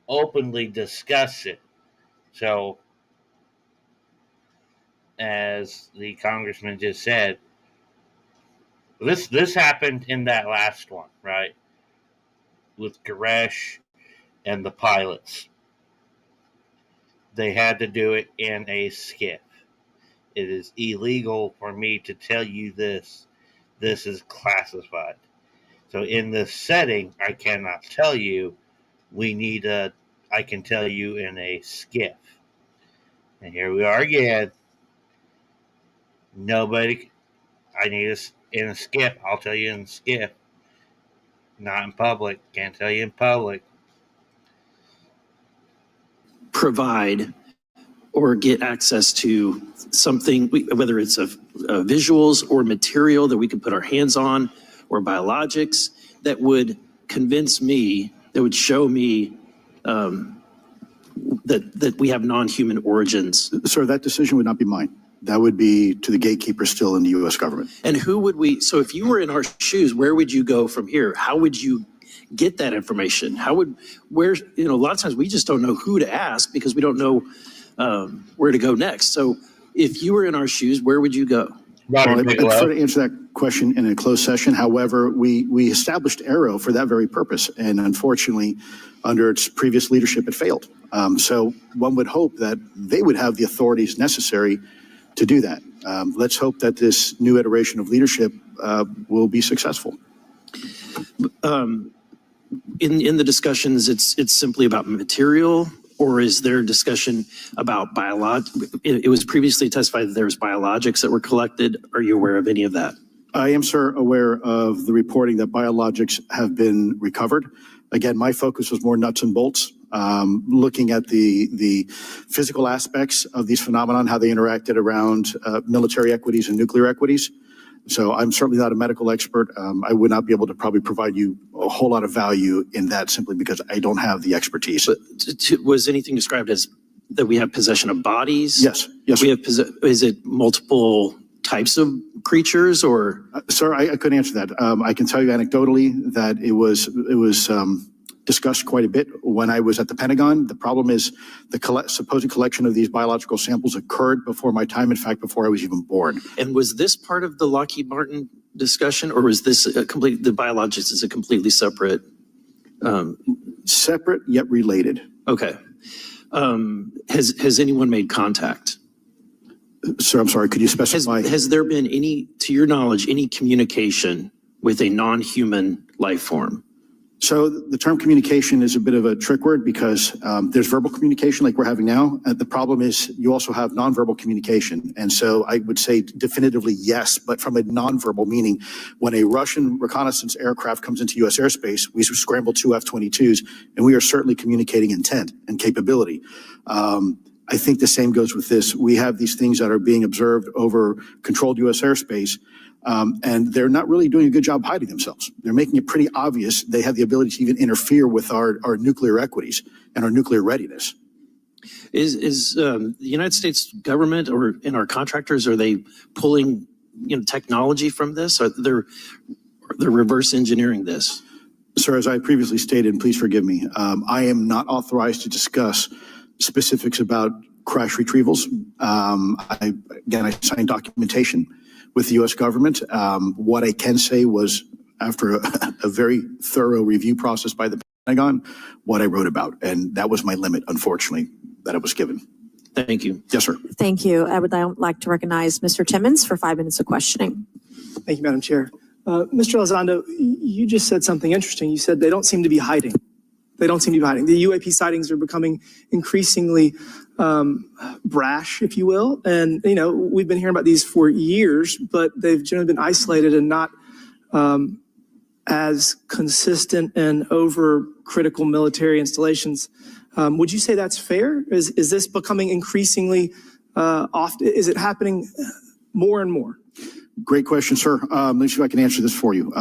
openly discuss it. So, as the congressman just said, this happened in that last one, right? With Goresh and the pilots. They had to do it in a skiff. It is illegal for me to tell you this. This is classified. So in this setting, I cannot tell you. I can tell you in a skiff. And here we are again. I need us in a skiff. I'll tell you in a skiff. Not in public. Can't tell you in public. Provide or get access to something, whether it's visuals or material that we could put our hands on, or biologics that would convince me, that would show me that we have non-human origins. Sir, that decision would not be mine. That would be to the gatekeeper still in the U.S. government. And who would so if you were in our shoes, where would you go from here? How would you get that information? A lot of times we just don't know who to ask because we don't know where to go next. So if you were in our shoes, where would you go? Well, I'd prefer to answer that question in a closed session. However, we established Aero for that very purpose. And unfortunately, under its previous leadership, it failed. So one would hope that they would have the authorities necessary to do that. Let's hope that this new iteration of leadership will be successful. In the discussions, it's simply about material, or is there discussion about It was previously testified that there was biologics that were collected. Are you aware of any of that? I am, sir, aware of the reporting that biologics have been recovered. Again, my focus was more nuts and bolts, looking at the physical aspects of these phenomena, how they interacted around military equities and nuclear equities. So I'm certainly not a medical expert. I would not be able to probably provide you a whole lot of value in that simply because I don't have the expertise. But was anything described as that we have possession of bodies? Yes. Is it multiple types of creatures or? Sir, I couldn't answer that. I can tell you anecdotally that it was discussed quite a bit when I was at the Pentagon. The problem is the supposed collection of these biological samples occurred before my time, in fact, before I was even born. And was this part of the Lockheed Martin discussion, or was this the biologics is a completely separate? Separate yet related. Okay. Has anyone made contact? Sir, I'm sorry, could you specify? Has there been to your knowledge, any communication with a non-human life form? So the term communication is a bit of a trick word because there's verbal communication like we're having now. The problem is you also have nonverbal communication. And so I would say definitively yes, but from a nonverbal meaning, when a Russian reconnaissance aircraft comes into U.S. airspace, we scramble 2 F-22s, and we are certainly communicating intent and capability. I think the same goes with this. We have these things that are being observed over controlled U.S. airspace. And they're not really doing a good job hiding themselves. They're making it pretty obvious they have the ability to even interfere with our nuclear equities and our nuclear readiness. Is the United States government or in our contractors, are they pulling technology from this? Are they're reverse engineering this? Sir, as I previously stated, and please forgive me, I am not authorized to discuss specifics about crash retrievals. I signed documentation with the U.S. government. What I can say was, after a very thorough review process by the Pentagon, what I wrote about. And that was my limit, unfortunately, that I was given. Thank you. Yes, sir. Thank you. I would now like to recognize Mr. Timmons for 5 minutes of questioning. Thank you, Madam Chair. Mr. Elizondo, you just said something interesting. You said they don't seem to be hiding. They don't seem to be hiding. The UAP sightings are becoming increasingly brash, if you will. And, we've been hearing about these for years, but they've generally been isolated and not as consistent and over critical military installations. Would you say that's fair? Is this becoming increasingly often? Is it happening more and more? Great question, sir. Let me see if I can answer this for you.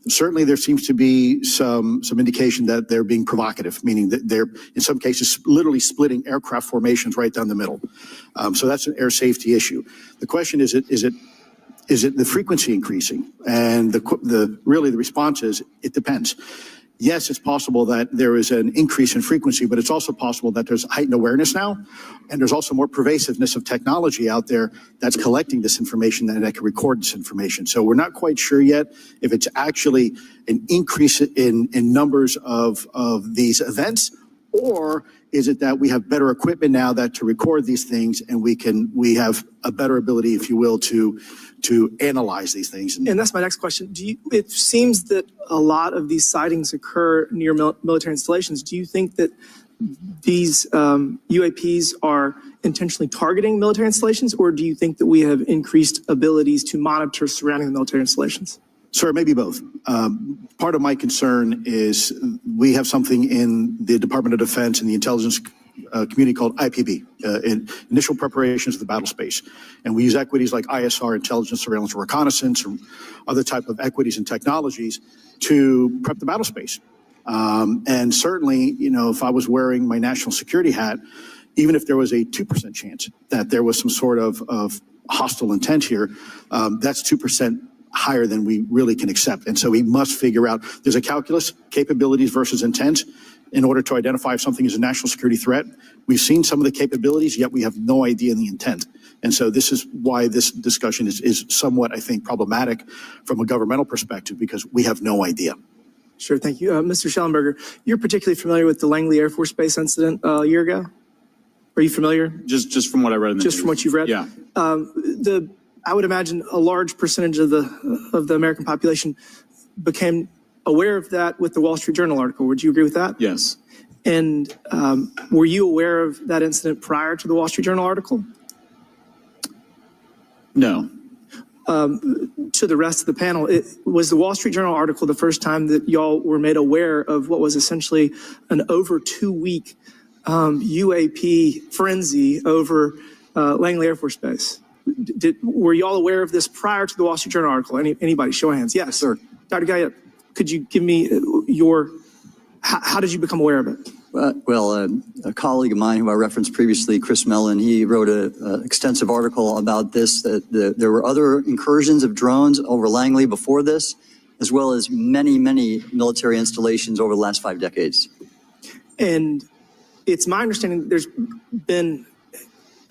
Certainly, there seems to be some indication that they're being provocative, meaning that they're, in some cases, literally splitting aircraft formations right down the middle. So that's an air safety issue. The question is it the frequency increasing? And really the response is, it depends. Yes, it's possible that there is an increase in frequency, but it's also possible that there's heightened awareness now, and there's also more pervasiveness of technology out there that's collecting this information and that can record this information. So we're not quite sure yet if it's actually an increase in numbers of these events, or is it that we have better equipment now that to record these things, and we have a better ability, if you will, to analyze these things. And that's my next question. It seems that a lot of these sightings occur near military installations. Do you think that these UAPs are intentionally targeting military installations, or do you think that we have increased abilities to monitor surrounding the military installations? Sir, maybe both. Part of my concern is we have something in the Department of Defense and the intelligence community called IPB, Initial Preparations of the Battle Space. And we use equities like ISR, intelligence, surveillance, and reconnaissance, or other type of equities and technologies to prep the battle space. And certainly, if I was wearing my national security hat, even if there was a 2% chance that there was some sort of hostile intent here, that's 2% higher than we really can accept. And so we must figure out, there's a calculus, capabilities versus intent, in order to identify if something is a national security threat. We've seen some of the capabilities, yet we have no idea the intent. And so this is why this discussion is somewhat, I think, problematic from a governmental perspective, because we have no idea. Sure, thank you. Mr. Schellenberger, you're particularly familiar with the Langley Air Force Base incident a year ago? Are you familiar? Just from what I read in the Just news. from what you've read? Yeah. I would imagine a large percentage of the American population became aware of that with the Wall Street Journal article. Would you agree with that? Yes. And were you aware of that incident prior to the Wall Street Journal article? No. To the rest of the panel, was the Wall Street Journal article the first time that y'all were made aware of what was essentially an over 2-week UAP frenzy over Langley Air Force Base? Were y'all aware of this prior to the Wall Street Journal article? Anybody? Show of hands. Yes, sir. Dr. Guyette, could you give me how did you become aware of it? A colleague of mine who I referenced previously, Chris Mellon, he wrote an extensive article about this, that there were other incursions of drones over Langley before this, as well as many, many military installations over the last 5 decades. And it's my understanding that there's been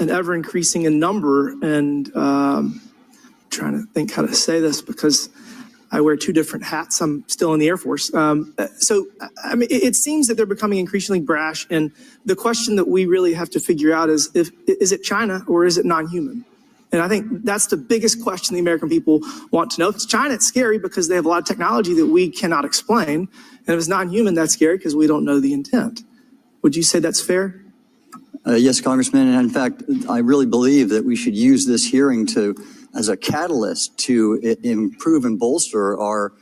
an ever increasing in number, and trying to think how to say this because I wear 2 different hats. I'm still in the Air Force. So, I mean, it seems that they're becoming increasingly brash. And the question that we really have to figure out is it China or is it non-human? And I think that's the biggest question the American people want to know. If it's China, it's scary because they have a lot of technology that we cannot explain. And if it's non-human, that's scary because we don't know the intent. Would you say that's fair? Yes, Congressman. And in fact, I really believe that we should use this hearing as a catalyst to improve and bolster our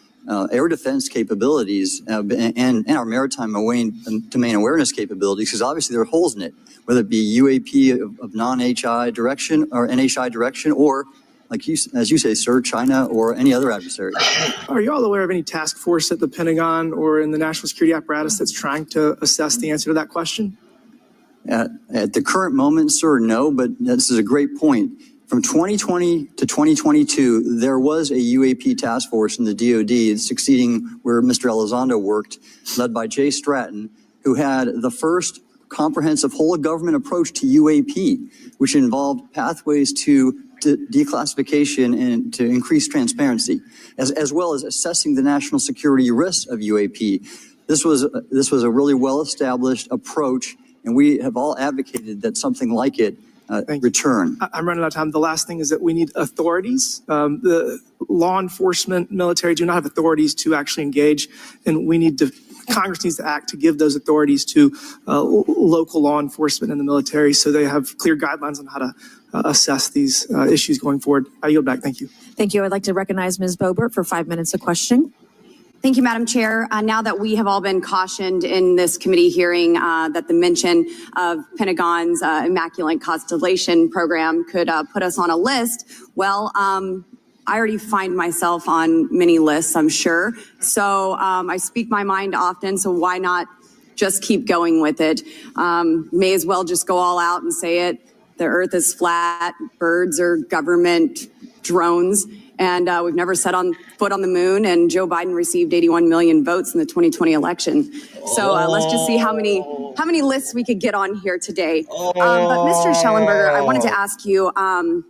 air defense capabilities and our maritime domain awareness capabilities, because obviously there are holes in it, whether it be UAP of non-HI direction or NHI direction, or like as you say, sir, China or any other adversary. Are you all aware of any task force at the Pentagon or in the national security apparatus that's trying to assess the answer to that question? At the current moment, sir, no, but this is a great point. From 2020 to 2022, there was a UAP task force in the DoD succeeding where Mr. Elizondo worked, led by Jay Stratton, who had the first comprehensive whole of government approach to UAP, which involved pathways to declassification and to increase transparency, as well as assessing the national security risks of UAP. This was a really well-established approach, and we have all advocated that something like it return. I'm running out of time. The last thing is that we need authorities. The law enforcement, military do not have authorities to actually engage, and we need to Congress needs to act to give those authorities to local law enforcement and the military so they have clear guidelines on how to assess these issues going forward. I yield back. Thank you. Thank you. I'd like to recognize Ms. Boebert for 5 minutes of questioning. Thank you, Madam Chair. Now that we have all been cautioned in this committee hearing that the mention of Pentagon's Immaculate Constellation program could put us on a list, well, I already find myself on many lists, I'm sure. So I speak my mind often, so why not just keep going with it? May as well just go all out and say it. The earth is flat, birds are government drones, and we've never set on foot on the moon, and Joe Biden received 81 million votes in the 2020 election. So let's just see how many lists we could get on here today. But Mr. Schellenberger, I wanted to ask you, I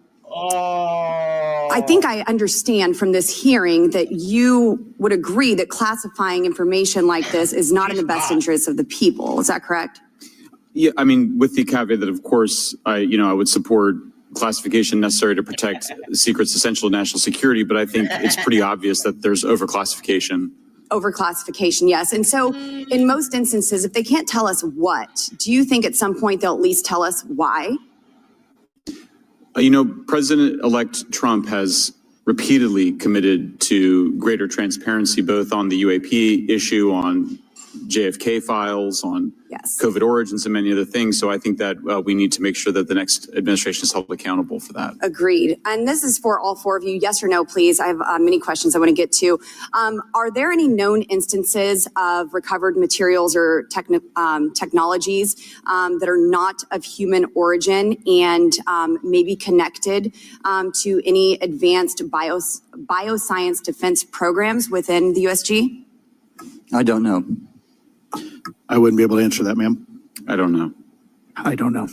think I understand from this hearing that you would agree that classifying information like this is not in the best interest of the people. Is that correct? Yeah, I mean, with the caveat that, of course, I would support classification necessary to protect secrets essential to national security, but I think it's pretty obvious that there's overclassification. Overclassification, yes. And so in most instances, if they can't tell us what, do you think at some point they'll at least tell us why? President-elect Trump has repeatedly committed to greater transparency, both on the UAP issue, on JFK files, on COVID origins, and many other things. So I think that we need to make sure that the next administration is held accountable for that. Agreed. And this is for all four of you. Yes or no, please. I have many questions I want to get to. Are there any known instances of recovered materials or technologies that are not of human origin and maybe connected to any advanced bioscience defense programs within the USG? I don't know. I wouldn't be able to answer that, ma'am. I don't know. I don't know.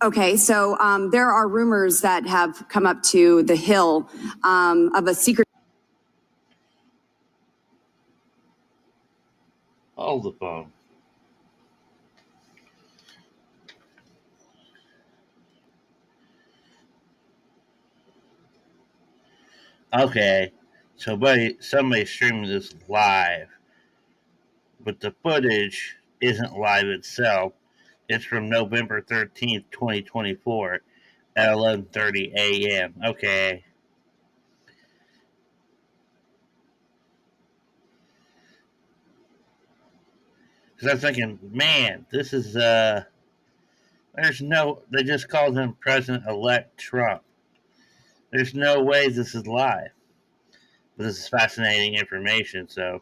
Okay, so there are rumors that have come up to the Hill of a secret. Hold the phone. Okay, so somebody's streaming this live, but the footage isn't live itself. It's from November 13th, 2024 at 11:30 a.m. Okay. Because I'm thinking, man, this is, they just called him President-elect Trump. There's no way this is live. But this is fascinating information, so.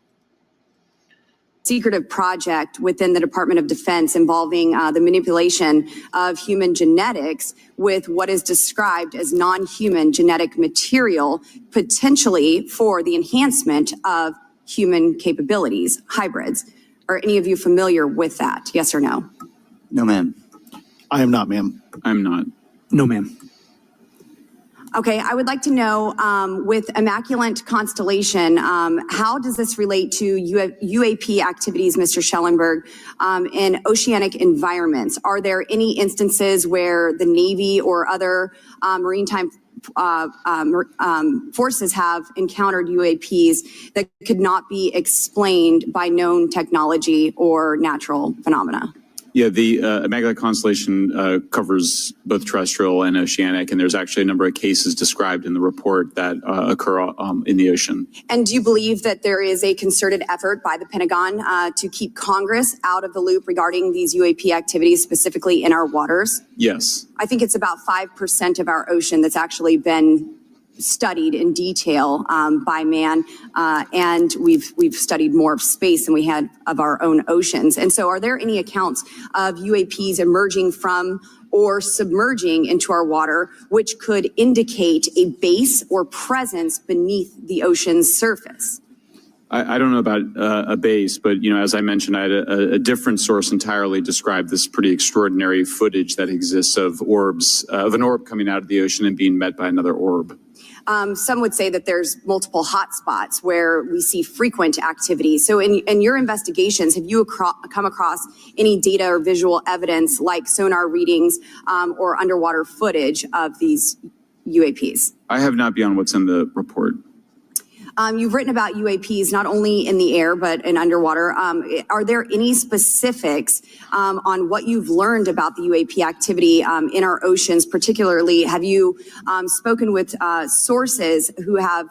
Secretive project within the Department of Defense involving the manipulation of human genetics with what is described as non-human genetic material, potentially for the enhancement of human capabilities, hybrids. Are any of you familiar with that? Yes or no? No, ma'am. I am not, ma'am. I'm not. No, ma'am. Okay, I would like to know, with Immaculate Constellation, how does this relate to UAP activities, Mr. Schellenberg, in oceanic environments? Are there any instances where the Navy or other maritime forces have encountered UAPs that could not be explained by known technology or natural phenomena? Yeah, the Immaculate Constellation covers both terrestrial and oceanic, and there's actually a number of cases described in the report that occur in the ocean. And do you believe that there is a concerted effort by the Pentagon to keep Congress out of the loop regarding these UAP activities, specifically in our waters? Yes. I think it's about 5% of our ocean that's actually been studied in detail by man, and we've studied more of space than we had of our own oceans. And so are there any accounts of UAPs emerging from or submerging into our water, which could indicate a base or presence beneath the ocean's surface? I don't know about a base, but as I mentioned, I had a different source entirely describe this pretty extraordinary footage that exists of orbs, of an orb coming out of the ocean and being met by another orb. Some would say that there's multiple hotspots where we see frequent activity. So in your investigations, have you come across any data or visual evidence like sonar readings or underwater footage of these UAPs? I have not beyond what's in the report. You've written about UAPs not only in the air but in underwater. Are there any specifics on what you've learned about the UAP activity in our oceans? Particularly, have you spoken with sources who have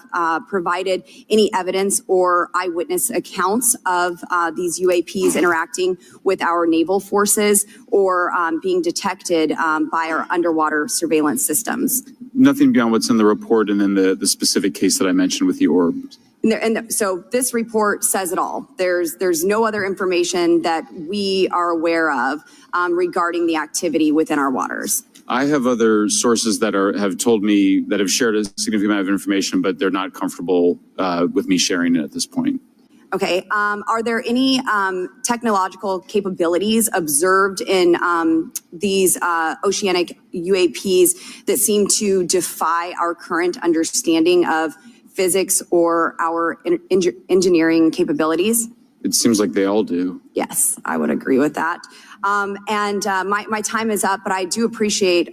provided any evidence or eyewitness accounts of these UAPs interacting with our naval forces or being detected by our underwater surveillance systems? Nothing beyond what's in the report and then the specific case that I mentioned with the orb. So this report says it all. There's no other information that we are aware of regarding the activity within our waters. I have other sources that have told me that have shared a significant amount of information, but they're not comfortable with me sharing it at this point. Okay. Are there any technological capabilities observed in these oceanic UAPs that seem to defy our current understanding of physics or our engineering capabilities? It seems like they all do. Yes, I would agree with that. My time is up, but I do appreciate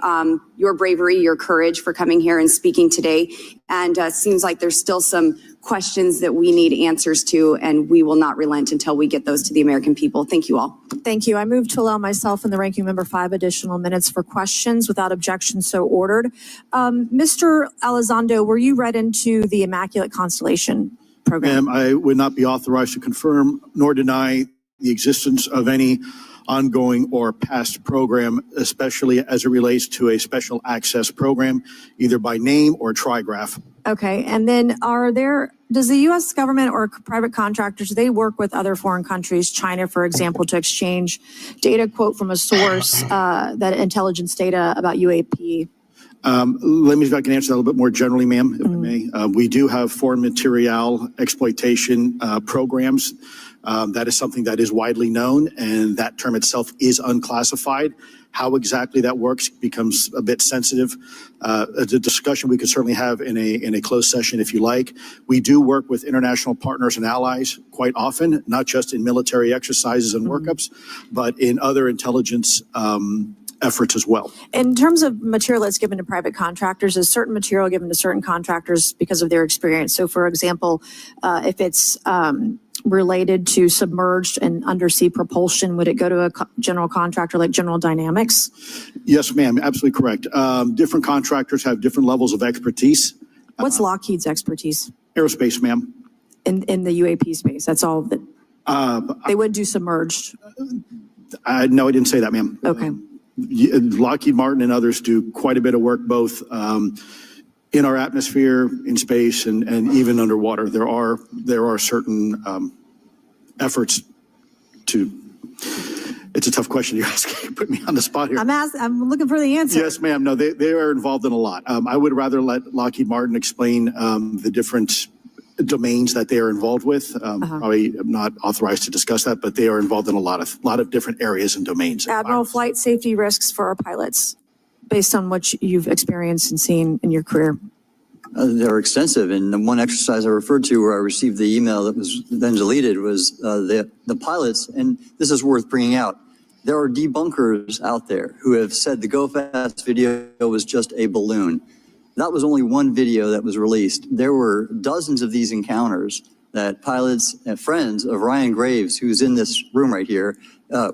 your bravery, your courage for coming here and speaking today. And seems like there's still some questions that we need answers to, and we will not relent until we get those to the American people. Thank you all. Thank you. I move to allow myself and the ranking member 5 additional minutes for questions without objection, so ordered. Mr. Elizondo, were you read into the Immaculate Constellation program? Ma'am, I would not be authorized to confirm nor deny the existence of any ongoing or past program, especially as it relates to a special access program, either by name or trigraph. Okay, and then does the U.S. government or private contractors, do they work with other foreign countries, China, for example, to exchange data, quote from a source, that intelligence data about UAP? Let me see if I can answer that a little bit more generally, ma'am, if I may. We do have foreign material exploitation programs. That is something that is widely known, and that term itself is unclassified. How exactly that works becomes a bit sensitive. It's a discussion we could certainly have in a closed session if you like. We do work with international partners and allies quite often, not just in military exercises and workups, but in other intelligence efforts as well. In terms of material that's given to private contractors, is certain material given to certain contractors because of their experience? So for example, if it's related to submerged and undersea propulsion, would it go to a general contractor like General Dynamics? Yes, ma'am, absolutely correct. Different contractors have different levels of expertise. What's Lockheed's expertise? Aerospace, ma'am. In the UAP space, that's all that they would do submerged? No, I didn't say that, ma'am. Okay. Lockheed Martin and others do quite a bit of work, both in our atmosphere, in space, and even underwater. There are certain efforts to. It's a tough question you're asking. You put me on the spot here. I'm looking for the answer. Yes, ma'am. No, they are involved in a lot. I would rather let Lockheed Martin explain the different domains that they are involved with. Probably not authorized to discuss that, but they are involved in a lot of different areas and domains. Admiral, flight safety risks for our pilots, based on what you've experienced and seen in your career. They're extensive. And the one exercise I referred to where I received the email that was then deleted was the pilots, and this is worth bringing out. There are debunkers out there who have said the Go Fast video was just a balloon. That was only one video that was released. There were dozens of these encounters that pilots and friends of Ryan Graves, who's in this room right here,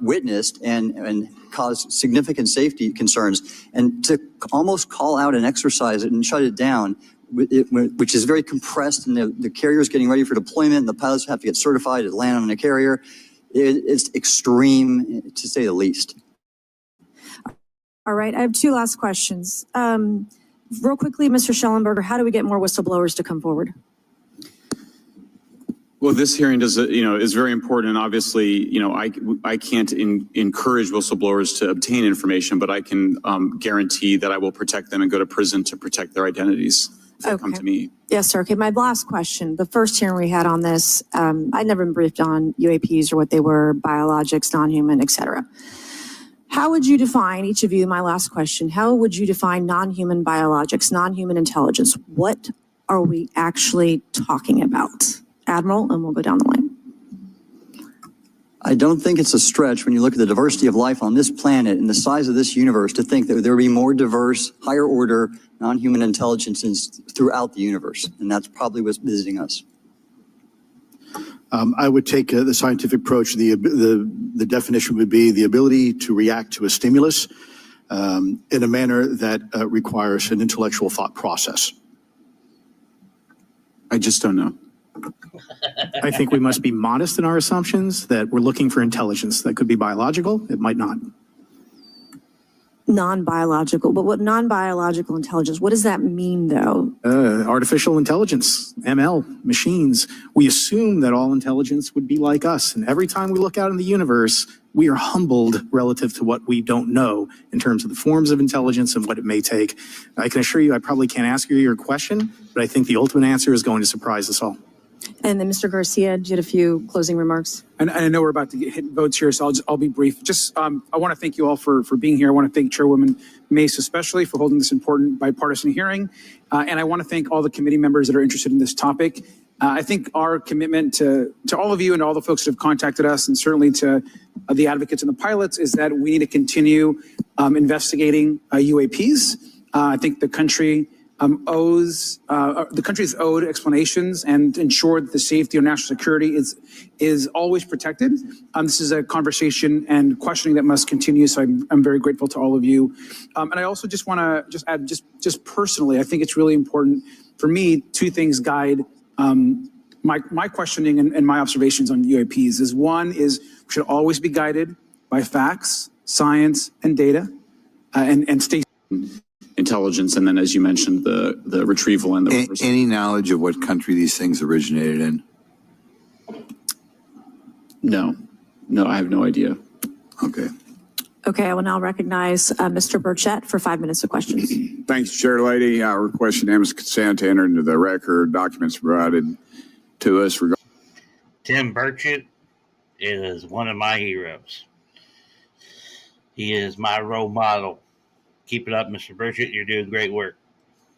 witnessed and caused significant safety concerns. And to almost call out and exercise it and shut it down, which is very compressed, and the carrier's getting ready for deployment, and the pilots have to get certified to land on a carrier. It's extreme, to say the least. All right, I have two last questions. Real quickly, Mr. Schellenberger, how do we get more whistleblowers to come forward? Well, this hearing is very important, and obviously, I can't encourage whistleblowers to obtain information, but I can guarantee that I will protect them and go to prison to protect their identities if they come to me. Yes, sir. Okay, my last question. The first hearing we had on this, I'd never been briefed on UAPs or what they were, biologics, non-human, et cetera. How would you define, each of you, my last question, how would you define non-human biologics, non-human intelligence? What are we actually talking about? Admiral, and we'll go down the I don't think it's a stretch when you look at the diversity of life on this planet and the size of this universe to think that there will be more diverse, higher order, non-human intelligences throughout the universe. And that's probably what's visiting us. I would take the scientific approach. The definition would be the ability to react to a stimulus in a manner that requires an intellectual thought process. I just don't know. I think we must be modest in our assumptions that we're looking for intelligence. That could be biological, it might not. Non-biological, but what non-biological intelligence, what does that mean though? Artificial intelligence, ML, machines. We assume that all intelligence would be like us. And every time we look out in the universe, we are humbled relative to what we don't know in terms of the forms of intelligence and what it may take. I can assure you, I probably can't ask you your question, but I think the ultimate answer is going to surprise us all. And then Mr. Garcia, you had a few closing remarks. And I know we're about to hit votes here, so I'll be brief. Just, I want to thank you all for being here. I want to thank Chairwoman Mace especially for holding this important bipartisan hearing. And I want to thank all the committee members that are interested in this topic. I think our commitment to all of you and all the folks that have contacted us, and certainly to the advocates and the pilots, is that we need to continue investigating UAPs. I think the country the country's owed explanations and ensure that the safety or national security is always protected. This is a conversation and questioning that must continue. So I'm very grateful to all of you. And I also just want to add, just personally, I think it's really important for me. Two things guide my questioning and my observations on UAPs. One is we should always be guided by facts, science, and data, and stay. Intelligence, and then, as you mentioned, the retrieval and the any knowledge of what country these things originated in? No, I have no idea. Okay. Okay, I will now recognize Mr. Burchett for 5 minutes of questions. Thanks, Chair Lady. I request unanimous consent to enter into the record documents provided to us. Tim Burchett is one of my heroes. He is my role model. Keep it up, Mr. Burchett. You're doing great work.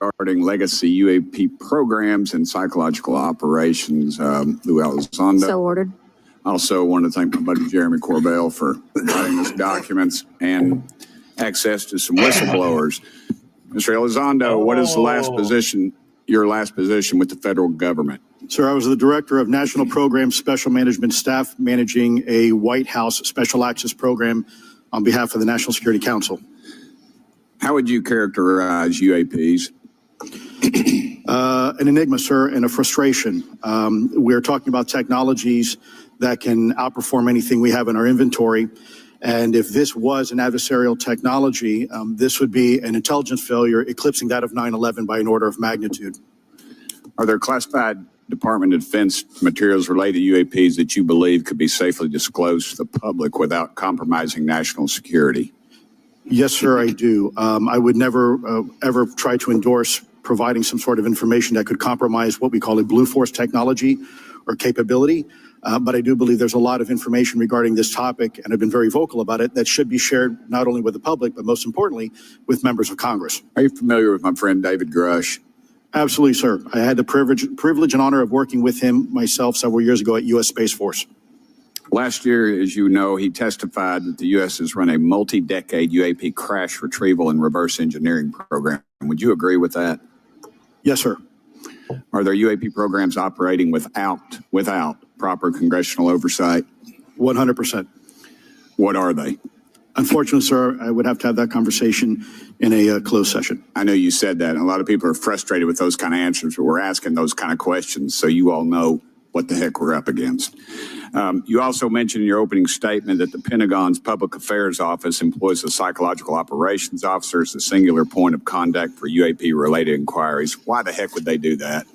Regarding legacy UAP programs and psychological operations, Lou Elizondo. So ordered. Also want to thank my buddy Jeremy Corbell for providing us documents and access to some whistleblowers. Mr. Elizondo, what is your last position with the federal government? Sir, I was the Director of National Program Special Management Staff, managing a White House Special Access Program on behalf of the National Security Council. How would you characterize UAPs? An enigma, sir, and a frustration. We're talking about technologies that can outperform anything we have in our inventory. And if this was an adversarial technology, this would be an intelligence failure eclipsing that of 9/11 by an order of magnitude. Are there classified Department of Defense materials related to UAPs that you believe could be safely disclosed to the public without compromising national security? Yes, sir, I do. I would never, ever try to endorse providing some sort of information that could compromise what we call a blue force technology or capability. But I do believe there's a lot of information regarding this topic, and I've been very vocal about it, that should be shared not only with the public, but most importantly, with members of Congress. Are you familiar with my friend David Grush? Absolutely, sir. I had the privilege and honor of working with him myself several years ago at U.S. Space Force. Last year, as you know, he testified that the U.S. has run a multi-decade UAP crash retrieval and reverse engineering program. Would you agree with that? Yes, sir. Are there UAP programs operating without proper congressional oversight? 100%. What are they? Unfortunately, sir, I would have to have that conversation in a closed session. I know you said that, and a lot of people are frustrated with those kind of answers, but we're asking those kind of questions so you all know what the heck we're up against. You also mentioned in your opening statement that the Pentagon's Public Affairs Office employs a psychological operations officer as a singular point of contact for UAP-related inquiries. Why the heck would they do that?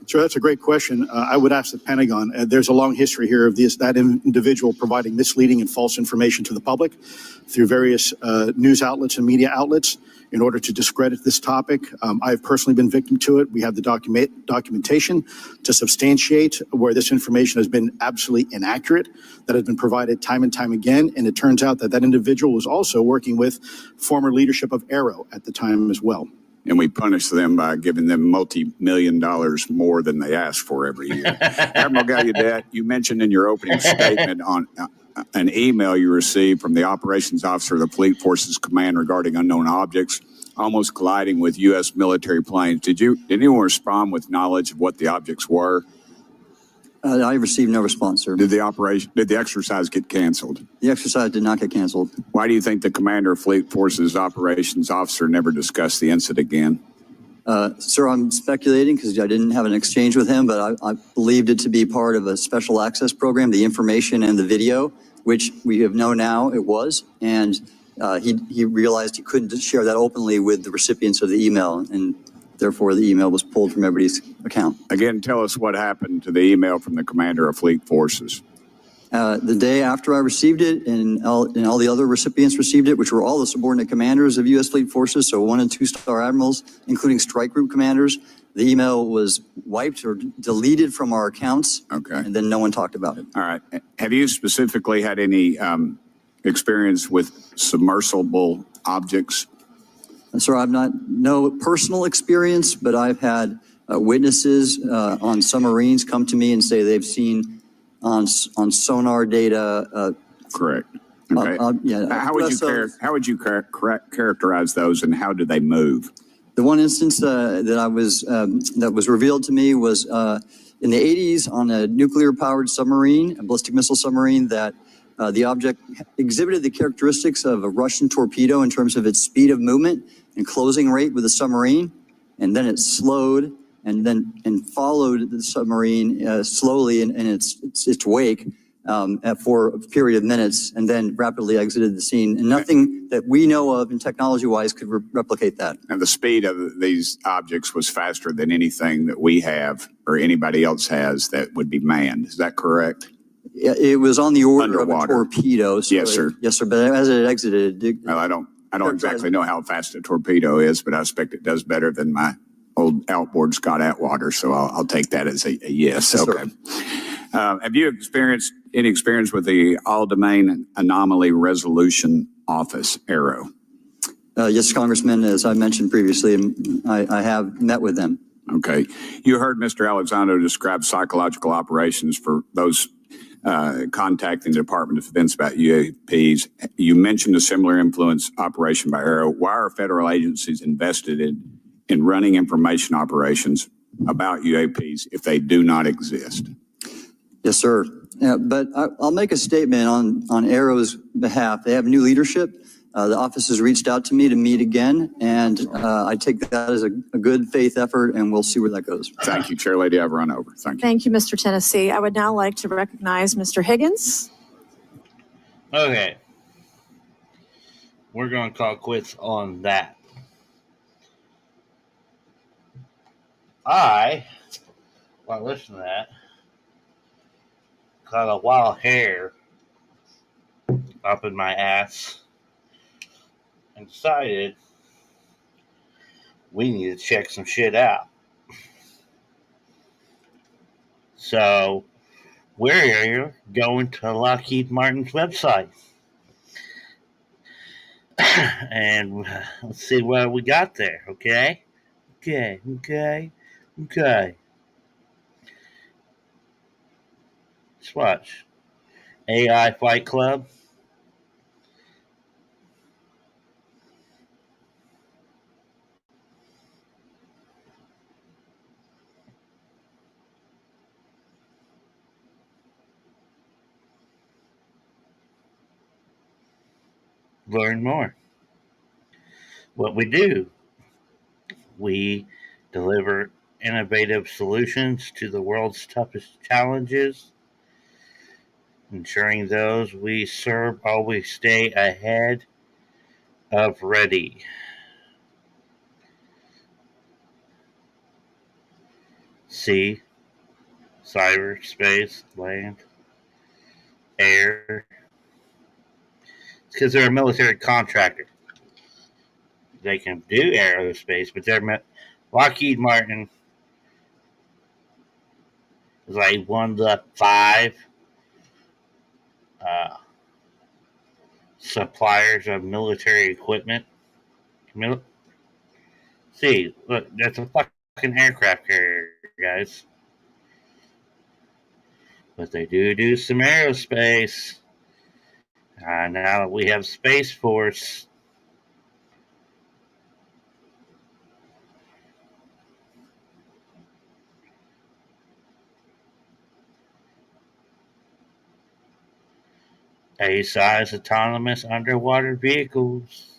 Sure, that's a great question. I would ask the Pentagon. There's a long history here of that individual providing misleading and false information to the public through various news outlets and media outlets in order to discredit this topic. I've personally been victim to it. We have the documentation to substantiate where this information has been absolutely inaccurate, that has been provided time and time again. And it turns out that that individual was also working with former leadership of Arrow at the time as well. And we punish them by giving them multi-million dollars more than they ask for every year. Admiral Gallaudet, you mentioned in your opening statement on an email you received from the operations officer of the Fleet Forces Command regarding unknown objects almost colliding with U.S. military planes. Did anyone respond with knowledge of what the objects were? I received no response, sir. Did the exercise get canceled? The exercise did not get canceled. Why do you think the commander of Fleet Forces operations officer never discussed the incident again? Sir, I'm speculating because I didn't have an exchange with him, but I believed it to be part of a special access program, the information and the video, which we have known now it was. And he realized he couldn't share that openly with the recipients of the email, and therefore the email was pulled from everybody's account. Again, tell us what happened to the email from the commander of Fleet Forces. The day after I received it, and all the other recipients received it, which were all the subordinate commanders of U.S. Fleet Forces, so 1- and 2-star admirals, including strike group commanders, the email was wiped or deleted from our accounts. Okay. And then no one talked about it. All right. Have you specifically had any experience with submersible objects? Sir, I've no personal experience, but I've had witnesses on submarines come to me and say they've seen on sonar data. Correct. Okay. How would you characterize those, and how do they move? The one instance that was revealed to me was in the 80s on a nuclear-powered submarine, a ballistic missile submarine, that the object exhibited the characteristics of a Russian torpedo in terms of its speed of movement and closing rate with the submarine, and then it slowed and followed the submarine slowly in its wake for a period of minutes, and then rapidly exited the scene. And nothing that we know of and technology-wise could replicate that. And the speed of these objects was faster than anything that we have or anybody else has that would be manned. Is that correct? It was on the order of a torpedo. So yes, sir. Yes, sir. But as it exited, well, I don't exactly know how fast a torpedo is, but I expect it does better than my old outboard Scott Atwater, so I'll take that as a yes. Yes, okay. Have you experienced any experience with the All-Domain Anomaly Resolution Office, AARO? Yes, Congressman, as I mentioned previously, I have met with them. Okay. You heard Mr. Alexander describe psychological operations for those contacting the Department of Defense about UAPs. You mentioned a similar influence operation by AARO. Why are federal agencies invested in running information operations about UAPs if they do not exist? Yes, sir. But I'll make a statement on AARO's behalf. They have new leadership. The office has reached out to me to meet again, and I take that as a good faith effort, and we'll see where that goes. Thank you, Chair Lady. I've run over. Thank you. Thank you, Mr. Tennessee. I would now like to recognize Mr. Higgins. Okay. We're going to call quits on that. While listening to that, got a wild hair up in my ass and decided we need to check some shit out. So we're going to Lockheed Martin's website and let's see what we got there, okay? Okay. Let's watch. AI Fight Club. Learn more. What we do, we deliver innovative solutions to the world's toughest challenges, ensuring those we serve always stay ahead of ready. Sea, cyberspace, land, air. It's because they're a military contractor. They can do aerospace, but they're Lockheed Martin is like one of the 5 suppliers of military equipment. See, look, that's a fucking aircraft carrier, guys. But they do some aerospace. Now that we have Space Force, A-size autonomous underwater vehicles.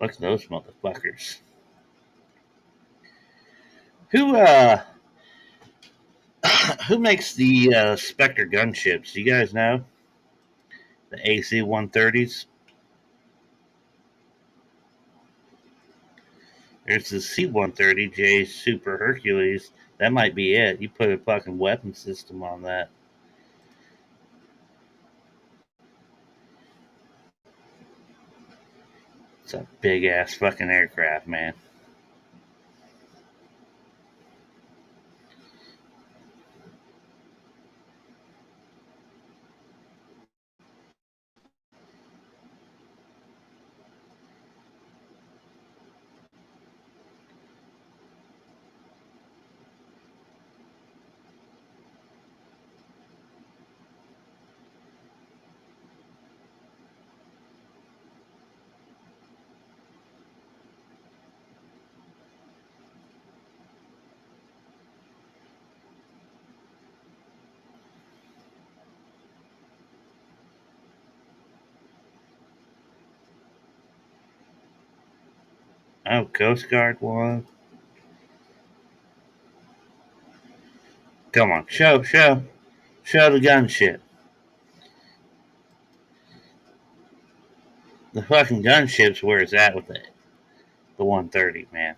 Look at those motherfuckers. Who makes the Spectre gunships? Do you guys know? The AC-130s? There's the C-130J Super Hercules. That might be it. You put a fucking weapon system on that. It's a big ass fucking aircraft, man. Oh, Coast Guard one. Come on, show the gunship. The fucking gunship's where it's at with it. The 130, man.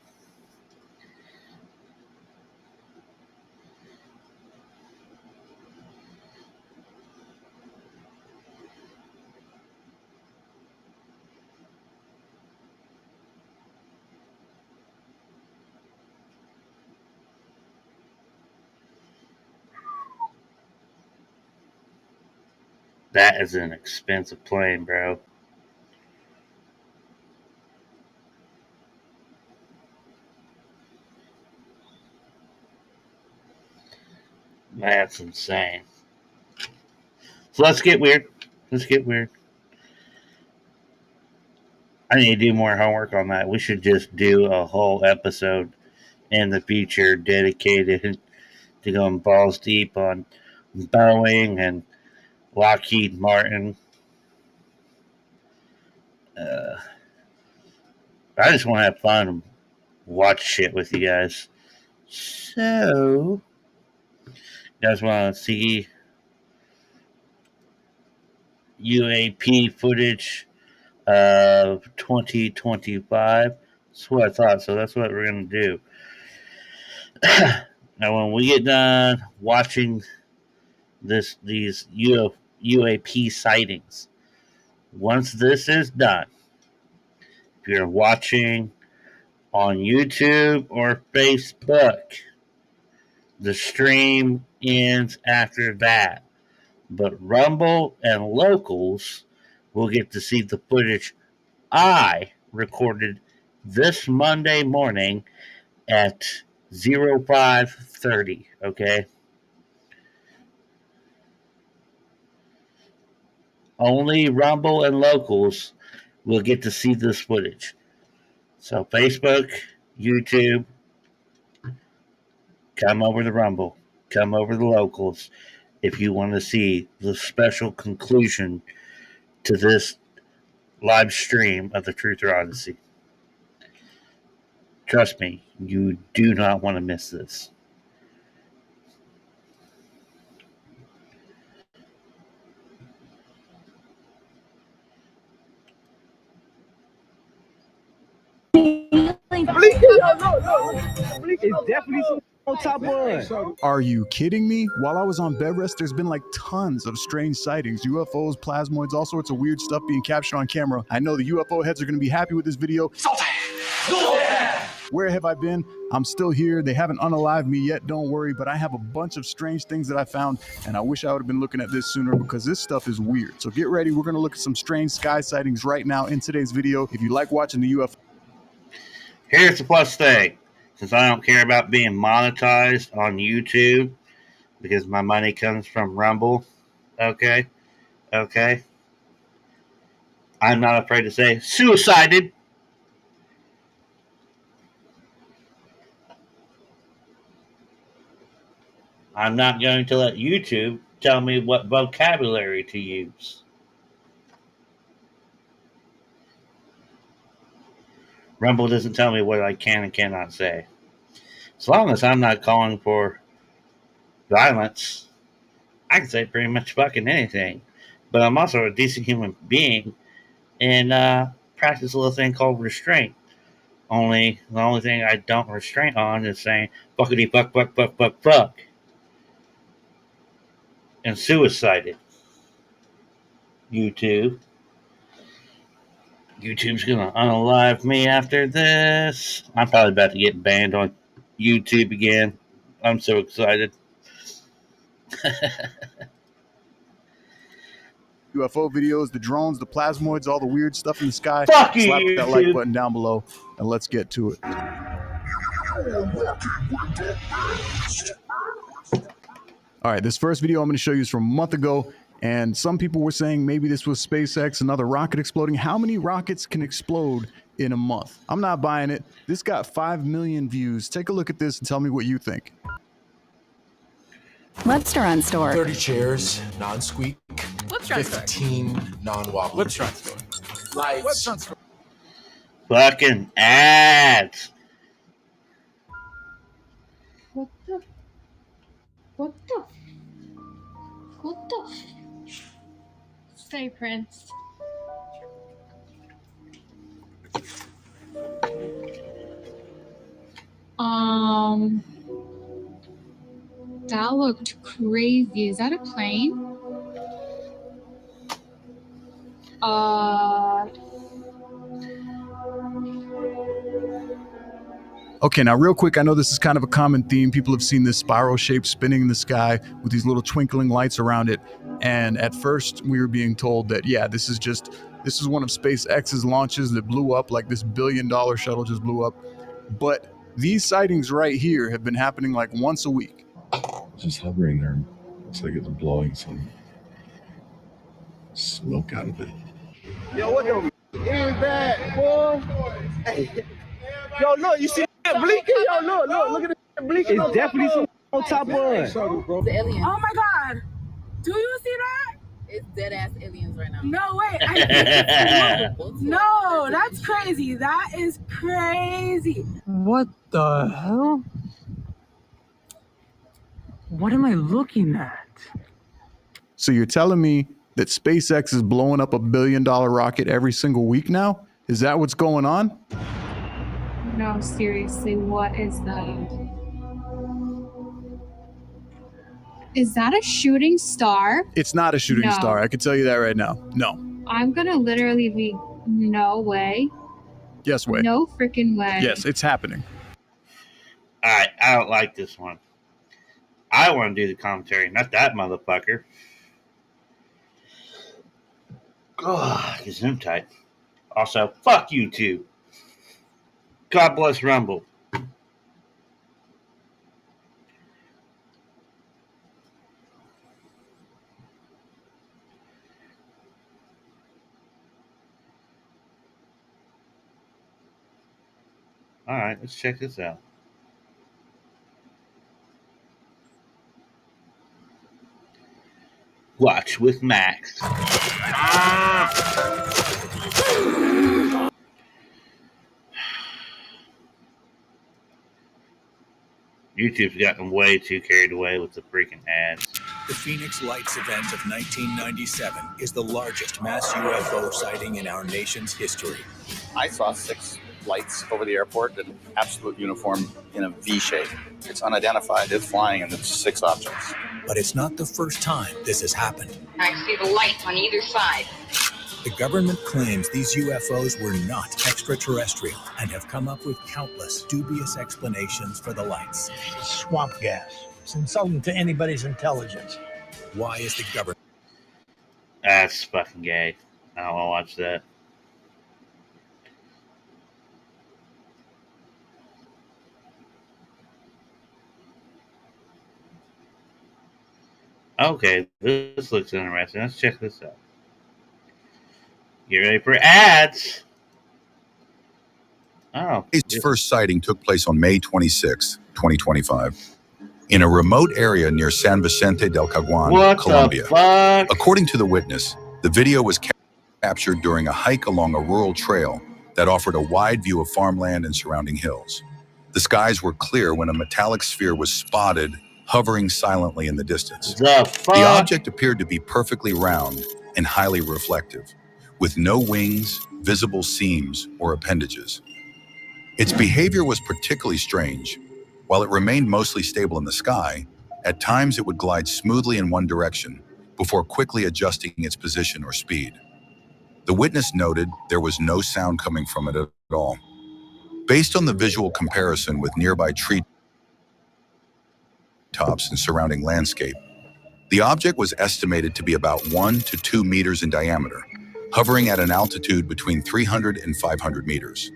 That is an expensive plane, bro. That's insane. So let's get weird. I need to do more homework on that. We should just do a whole episode in the future dedicated to going balls deep on Boeing and Lockheed Martin. I just want to have fun and watch shit with you guys. So, you guys want to see UAP footage of 2025? That's what I thought. So that's what we're going to do. Now, when we get done watching these UAP sightings, once this is done, if you're watching on YouTube or Facebook, the stream ends after that. But Rumble and locals will get to see the footage I recorded this Monday morning at 05:30, okay? Only Rumble and locals will get to see this footage. So Facebook, YouTube, come over to Rumble, come over to the locals if you want to see the special conclusion to this live stream of the Truther Odyssey. Trust me, you do not want to miss this. Are you kidding me? While I was on bed rest, there's been like tons of strange sightings, UFOs, plasmoids, all sorts of weird stuff being captured on camera. I know the UFO heads are going to be happy with this video. Where have I been? I'm still here. They haven't unalived me yet, don't worry, but I have a bunch of strange things that I found, and I wish I would have been looking at this sooner because this stuff is weird. So get ready. We're going to look at some strange sky sightings right now in today's video. If you like watching the UFO. Here's the plus thing. Since I don't care about being monetized on YouTube because my money comes from Rumble, Okay? Okay? I'm not afraid to say suicided. I'm not going to let YouTube tell me what vocabulary to use. Rumble doesn't tell me what I can and cannot say. As long as I'm not calling for violence, I can say pretty much fucking anything. But I'm also a decent human being and practice a little thing called restraint. Only the only thing I don't restrain on is saying fuckity fuck fuck fuck fuck fuck and suicided. YouTube. YouTube's gonna unalive me after this. I'm probably about to get banned on YouTube again. I'm so excited. UFO videos, the drones, the plasmoids, all the weird stuff in the sky. Fuck you, Slap that like YouTube. button down below and let's get to it. All right, this first video I'm going to show you is from a month ago, and some people were saying maybe this was SpaceX, another rocket exploding. How many rockets can explode in a month? I'm not buying it. This got 5 million views. Take a look at this and tell me what you think. Webster on store. 30 chairs, non-squeak. Webster on store. 15 non-wobbly. Webster on store. Lights. Webster on store. Fucking ads. What the? What the? What the? Say, Prince. That looked crazy. Is that a plane? Okay, now real quick, I know this is kind of a common theme. People have seen this spiral shape spinning in the sky with these little twinkling lights around it. And at first we were being told that, yeah, this is one of SpaceX's launches that blew up, like this $1 billion shuttle just blew up. But these sightings right here have been happening like once a week. Just hovering there. Looks like it's blowing some smoke out of it. Yo, what the is that, boy? Hey. Yo, look, you see that blinking? Yo, look at it blinking. It's definitely some on top of us. The aliens. Oh my God. Do you see that? It's dead ass aliens right now. No way. No, that's crazy. That is crazy. What the hell? What am I looking at? So you're telling me that SpaceX is blowing up $1 billion rocket every single week now? Is that what's going on? No, seriously, what is that? Is that a shooting star? It's not a shooting No. star. I can tell you that right now. No. I'm gonna literally be, no way. Yes, way. No freaking way. Yes, it's happening. Alright, I don't like this one. I want to do the commentary, not that motherfucker. God, get Zoom tight. Also, fuck YouTube. God bless Rumble. Alright, let's check this out. Watch with Max. YouTube's gotten way too carried away with the freaking ads. The Phoenix Lights event of 1997 is the largest mass UFO sighting in our nation's history. I saw 6 lights over the airport in absolute uniform in a V shape. It's unidentified, it's flying, and it's 6 objects. But it's not the first time this has happened. I see the lights on either side. The government claims these UFOs were not extraterrestrial and have come up with countless dubious explanations for the lights. Swamp gas. It's insulting to anybody's intelligence. Why is the government? That's fucking gay. I don't want to watch that. Okay, this looks interesting. Let's check this out. You ready for ads? Oh. Its first sighting took place on May 26, 2025, in a remote area near San Vicente del Caguan, Colombia. According to the witness, the video was captured during a hike along a rural trail that offered a wide view of farmland and surrounding hills. The skies were clear when a metallic sphere was spotted hovering silently in the distance. The object appeared to be perfectly round and highly reflective, with no wings, visible seams, or appendages. Its behavior was particularly strange. While it remained mostly stable in the sky, at times it would glide smoothly in one direction before quickly adjusting its position or speed. The witness noted there was no sound coming from it at all. Based on the visual comparison with nearby tree tops and surrounding landscape, the object was estimated to be about 1 to 2 meters in diameter, hovering at an altitude between 300 and 500 meters.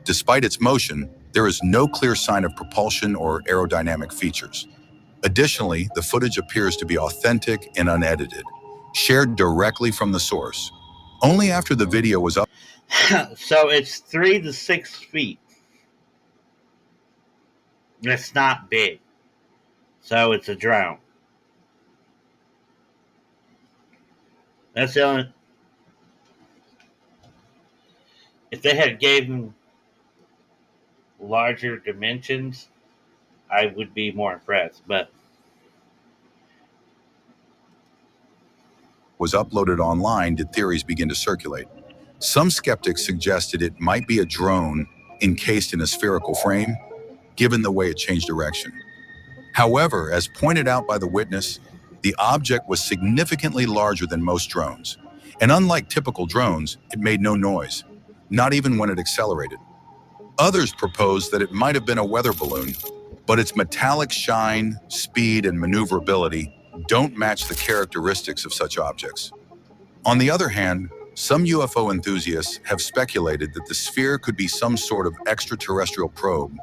Despite its motion, there is no clear sign of propulsion or aerodynamic features. Additionally, the footage appears to be authentic and unedited, shared directly from the source. Only after the video was up. So it's 3 to 6 feet. It's not big. So it's a drone. That's the only. If they had given larger dimensions, I would be more impressed. But was uploaded online, did theories begin to circulate. Some skeptics suggested it might be a drone encased in a spherical frame, given the way it changed direction. However, as pointed out by the witness, the object was significantly larger than most drones. And unlike typical drones, it made no noise, not even when it accelerated. Others proposed that it might have been a weather balloon, but its metallic shine, speed, and maneuverability don't match the characteristics of such objects. On the other hand, some UFO enthusiasts have speculated that the sphere could be some sort of extraterrestrial probe,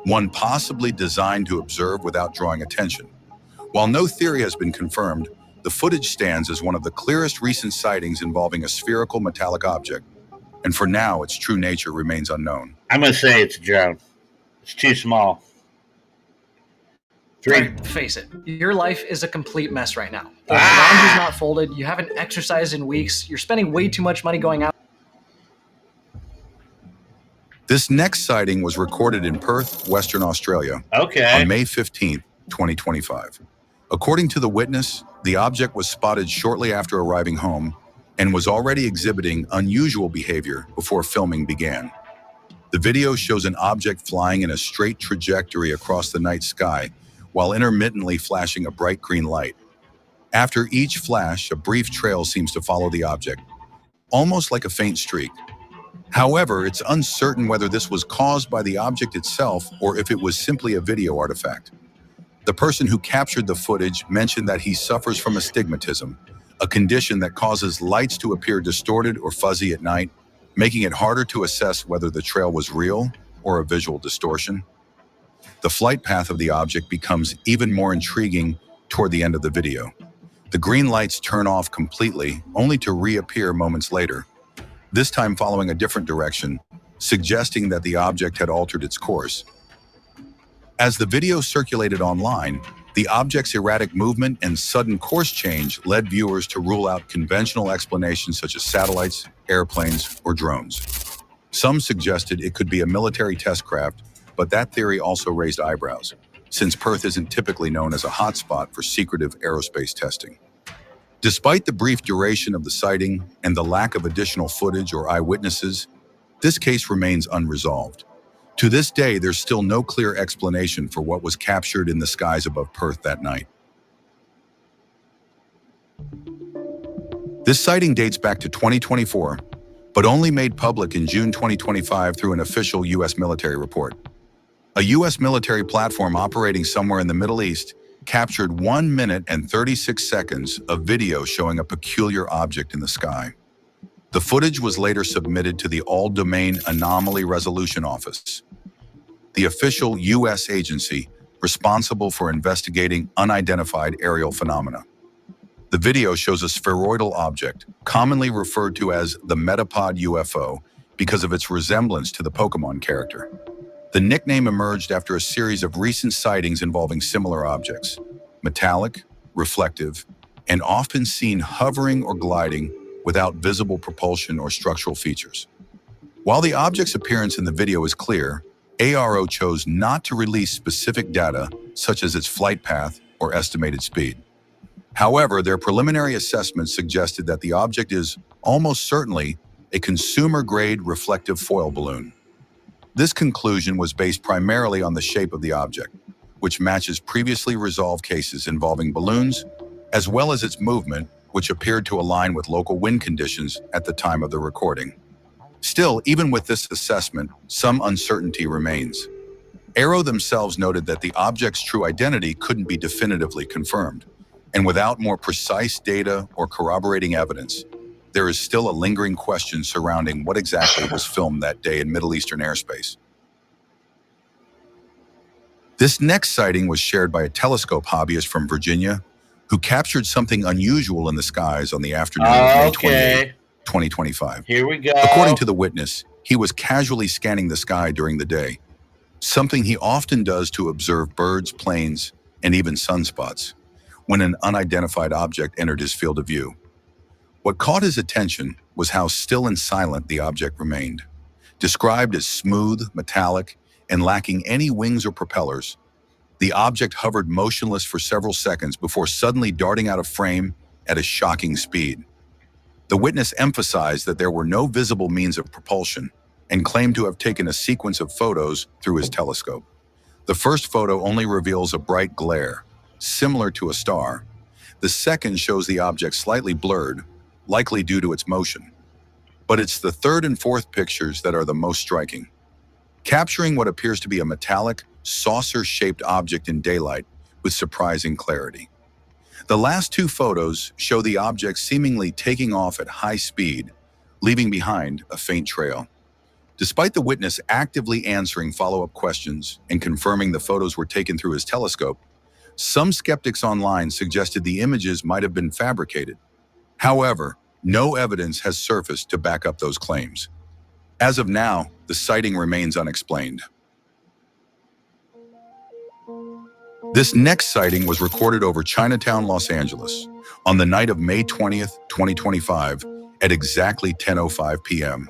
one possibly designed to observe without drawing attention. While no theory has been confirmed, the footage stands as one of the clearest recent sightings involving a spherical metallic object, and for now, its true nature remains unknown. I'm going to say it's a drone. It's too small. Right, face it, your life is a complete mess right now. The laundry's not folded, you haven't exercised in weeks, you're spending way too much money going out. This next sighting was recorded in Perth, Western Australia, on May 15th, 2025. According to the witness, the object was spotted shortly after arriving home and was already exhibiting unusual behavior before filming began. The video shows an object flying in a straight trajectory across the night sky while intermittently flashing a bright green light. After each flash, a brief trail seems to follow the object, almost like a faint streak. However, it's uncertain whether this was caused by the object itself or if it was simply a video artifact. The person who captured the footage mentioned that he suffers from astigmatism, a condition that causes lights to appear distorted or fuzzy at night, making it harder to assess whether the trail was real or a visual distortion. The flight path of the object becomes even more intriguing toward the end of the video. The green lights turn off completely, only to reappear moments later, this time following a different direction, suggesting that the object had altered its course. As the video circulated online, the object's erratic movement and sudden course change led viewers to rule out conventional explanations such as satellites, airplanes, or drones. Some suggested it could be a military test craft, but that theory also raised eyebrows, since Perth isn't typically known as a hotspot for secretive aerospace testing. Despite the brief duration of the sighting and the lack of additional footage or eyewitnesses, this case remains unresolved. To this day, there's still no clear explanation for what was captured in the skies above Perth that night. This sighting dates back to 2024, but only made public in June 2025 through an official U.S. military report. A U.S. military platform operating somewhere in the Middle East captured 1 minute and 36 seconds of video showing a peculiar object in the sky. The footage was later submitted to the All-Domain Anomaly Resolution Office, the official U.S. agency responsible for investigating unidentified aerial phenomena. The video shows a spheroidal object, commonly referred to as the Metapod UFO because of its resemblance to the Pokemon character. The nickname emerged after a series of recent sightings involving similar objects, metallic, reflective, and often seen hovering or gliding without visible propulsion or structural features. While the object's appearance in the video is clear, ARO chose not to release specific data such as its flight path or estimated speed. However, their preliminary assessment suggested that the object is almost certainly a consumer-grade reflective foil balloon. This conclusion was based primarily on the shape of the object, which matches previously resolved cases involving balloons, as well as its movement, which appeared to align with local wind conditions at the time of the recording. Still, even with this assessment, some uncertainty remains. ARO themselves noted that the object's true identity couldn't be definitively confirmed, and without more precise data or corroborating evidence, there is still a lingering question surrounding what exactly was filmed that day in Middle Eastern airspace. This next sighting was shared by a telescope hobbyist from Virginia who captured something unusual in the skies on the afternoon of May 28, 2025. Here we go. According to the witness, he was casually scanning the sky during the day, something he often does to observe birds, planes, and even sunspots, when an unidentified object entered his field of view. What caught his attention was how still and silent the object remained. Described as smooth, metallic, and lacking any wings or propellers, the object hovered motionless for several seconds before suddenly darting out of frame at a shocking speed. The witness emphasized that there were no visible means of propulsion and claimed to have taken a sequence of photos through his telescope. The first photo only reveals a bright glare, similar to a star. The second shows the object slightly blurred, likely due to its motion. But it's the third and fourth pictures that are the most striking, capturing what appears to be a metallic, saucer-shaped object in daylight with surprising clarity. The last two photos show the object seemingly taking off at high speed, leaving behind a faint trail. Despite the witness actively answering follow-up questions and confirming the photos were taken through his telescope, some skeptics online suggested the images might have been fabricated. However, no evidence has surfaced to back up those claims. As of now, the sighting remains unexplained. This next sighting was recorded over Chinatown, Los Angeles, on the night of May 20th, 2025, at exactly 10:05 p.m.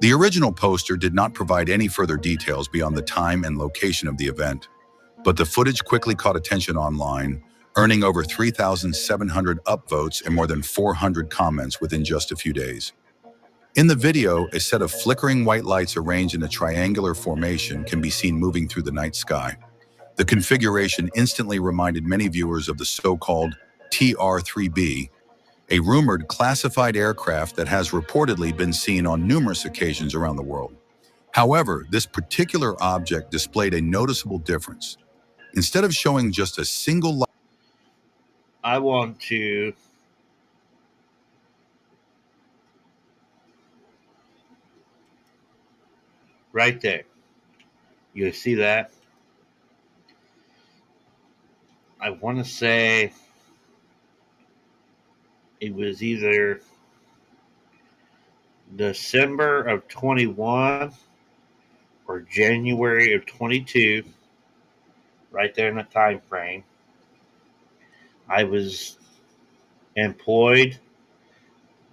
The original poster did not provide any further details beyond the time and location of the event, but the footage quickly caught attention online, earning over 3,700 upvotes and more than 400 comments within just a few days. In the video, a set of flickering white lights arranged in a triangular formation can be seen moving through the night sky. The configuration instantly reminded many viewers of the so-called TR-3B, a rumored classified aircraft that has reportedly been seen on numerous occasions around the world. However, this particular object displayed a noticeable difference. Instead of showing just a single light, I want to right there. You see that? I want to say it was either December of 21 or January of 22, right there in the time frame. I was employed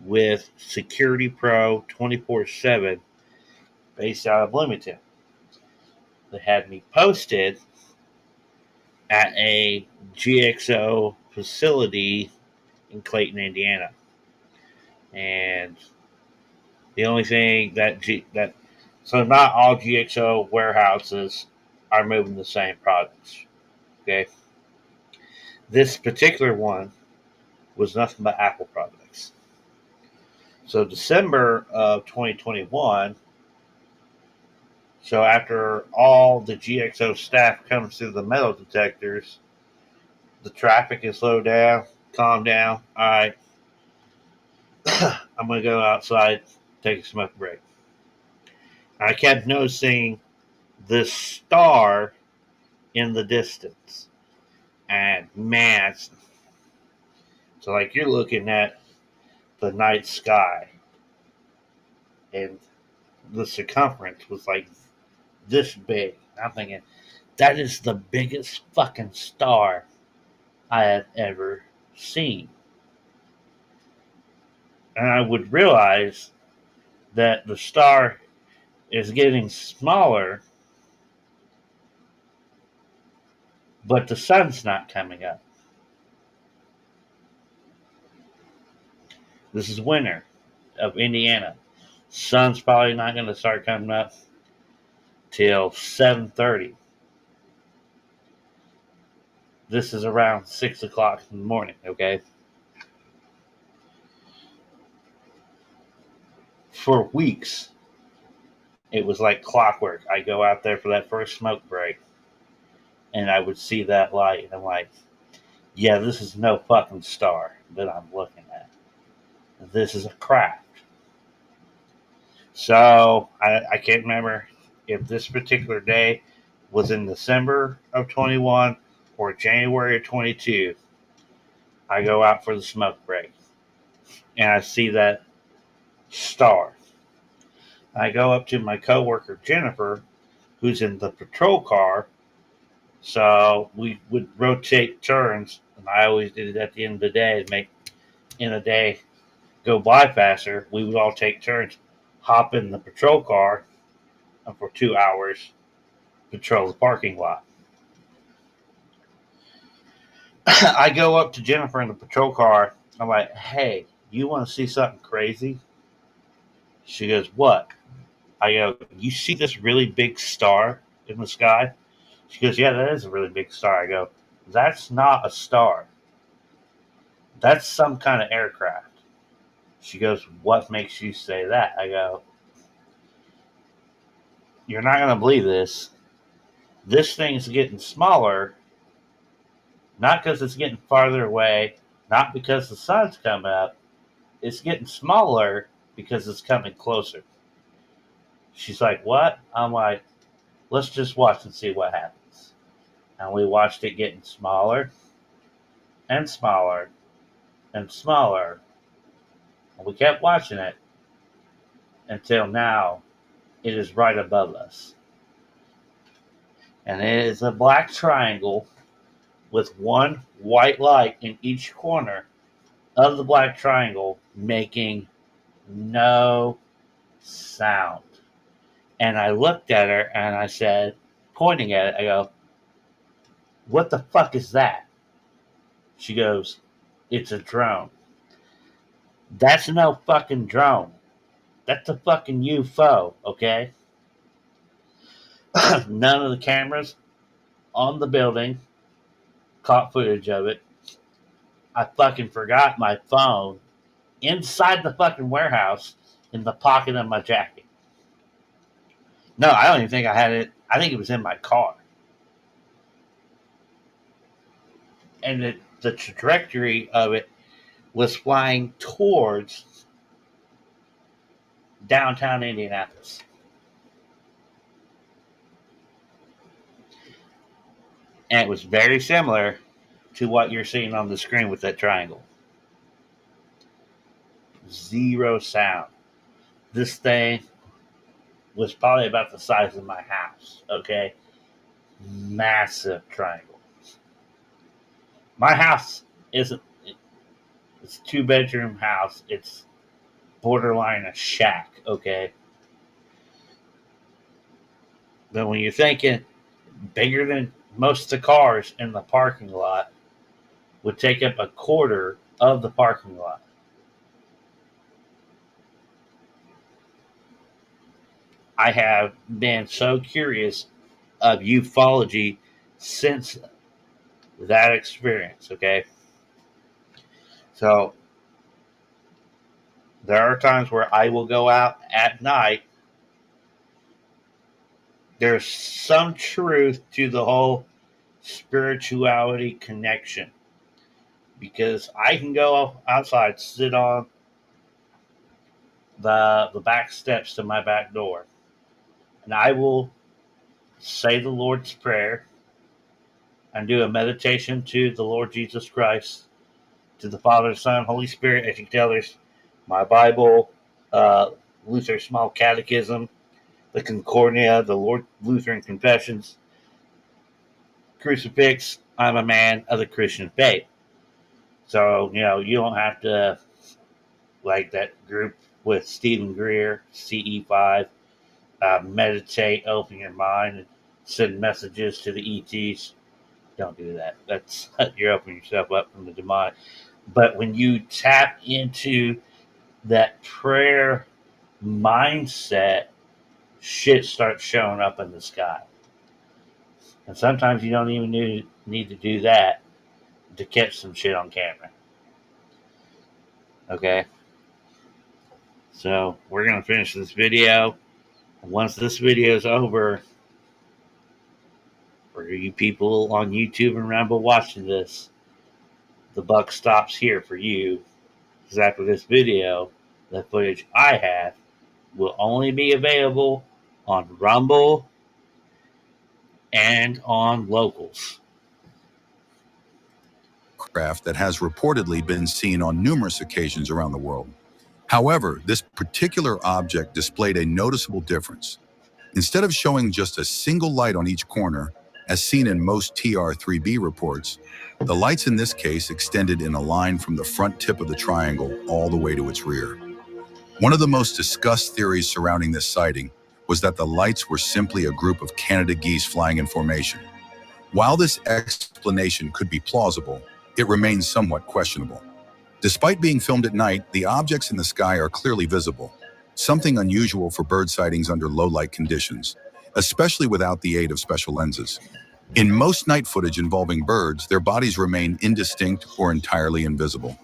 with Security Pro 24/7 based out of Bloomington. They had me posted at a GXO facility in Clayton, Indiana. And the only thing so not all GXO warehouses are moving the same products. Okay. This particular one was nothing but Apple products. So December of 2021, so after all the GXO staff comes through the metal detectors, the traffic is slowed down, calm down. All right, I'm going to go outside, take a smoke break. I kept noticing this star in the distance. And man, it's So, like, you're looking at the night sky, and the circumference was like this big. I'm thinking, that is the biggest fucking star I have ever seen. And I would realize that the star is getting smaller, but the sun's not coming up. This is winter of Indiana. Sun's probably not going to start coming up till 7:30. This is around 6 o'clock in the morning, okay? For weeks, it was like clockwork. I go out there for that first smoke break, and I would see that light, and I'm like, yeah, this is no fucking star that I'm looking at. This is a craft. So I can't remember if this particular day was in December of 21 or January of 22. I go out for the smoke break, and I see that star. I go up to my coworker Jennifer, who's in the patrol car. So we would rotate turns, and I always did it at the end of the day to make in a day go by faster. We would all take turns, hop in the patrol car, and for 2 hours patrol the parking lot. I go up to Jennifer in the patrol car. I'm like, hey, you want to see something crazy? She goes, what? I go, you see this really big star in the sky? She goes, yeah, that is a really big star. I go, that's not a star. That's some kind of aircraft. She goes, what makes you say that? I go, you're not going to believe this. This thing's getting smaller, not because it's getting farther away, not because the sun's coming up. It's getting smaller because it's coming closer. She's like, what? I'm like, let's just watch and see what happens. And we watched it getting smaller and smaller and smaller. And we kept watching it until now it is right above us. And it is a black triangle with one white light in each corner of the black triangle making no sound. And I looked at her and I said, pointing at it, I go, what the fuck is that? She goes, it's a drone. That's no fucking drone. That's a fucking UFO, okay? None of the cameras on the building caught footage of it. I fucking forgot my phone inside the fucking warehouse in the pocket of my jacket. No, I don't even think I had it. I think it was in my car. And the trajectory of it was flying towards downtown Indianapolis. And it was very similar to what you're seeing on the screen with that triangle. Zero sound. This thing was probably about the size of my house, okay? Massive triangle. My house isn't, it's a 2-bedroom house. It's borderline a shack, okay? But when you're thinking bigger than most of the cars in the parking lot would take up a quarter of the parking lot. I have been so curious of ufology since that experience, okay? So there are times where I will go out at night. There's some truth to the whole spirituality connection, because I can go outside, sit on the back steps to my back door, and I will say the Lord's Prayer and do a meditation to the Lord Jesus Christ to the Father, Son, Holy Spirit, as you tell us, my Bible, Luther Small Catechism, the Concordia, the Lutheran Confessions, crucifix. I'm a man of the Christian faith. So, you don't have to, like that group with Stephen Greer, CE5, meditate, open your mind, and send messages to the ETs. Don't do that. That's you're opening yourself up from the demonic. But when you tap into that prayer mindset, shit starts showing up in the sky. And sometimes you don't even need to do that to catch some shit on camera. Okay? So we're going to finish this video. Once this video is over, for you people on YouTube and Rumble watching this, the buck stops here for you. Because after this video, the footage I have will only be available on Rumble and on Locals. Craft that has reportedly been seen on numerous occasions around the world. However, this particular object displayed a noticeable difference. Instead of showing just a single light on each corner, as seen in most TR-3B reports, the lights in this case extended in a line from the front tip of the triangle all the way to its rear. One of the most discussed theories surrounding this sighting was that the lights were simply a group of Canada geese flying in formation. While this explanation could be plausible, it remains somewhat questionable. Despite being filmed at night, the objects in the sky are clearly visible, something unusual for bird sightings under low-light conditions, especially without the aid of special lenses. In most night footage involving birds, their bodies remain indistinct or entirely invisible.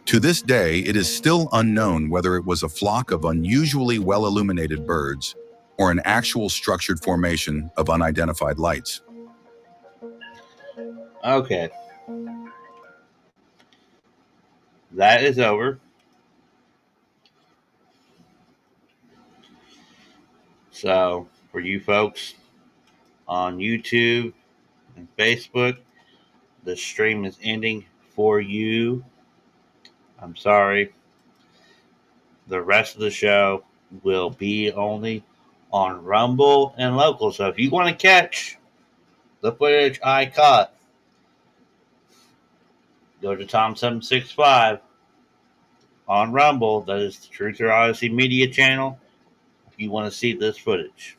To this day, it is still unknown whether it was a flock of unusually well-illuminated birds or an actual structured formation of unidentified lights. Okay. That is over. So, for you folks on YouTube and Facebook, the stream is ending for you. I'm sorry. The rest of the show will be only on Rumble and Local. So if you want to catch the footage I caught, go to Tom765 on Rumble. That is the Truth or Odyssey media channel. If you want to see this footage.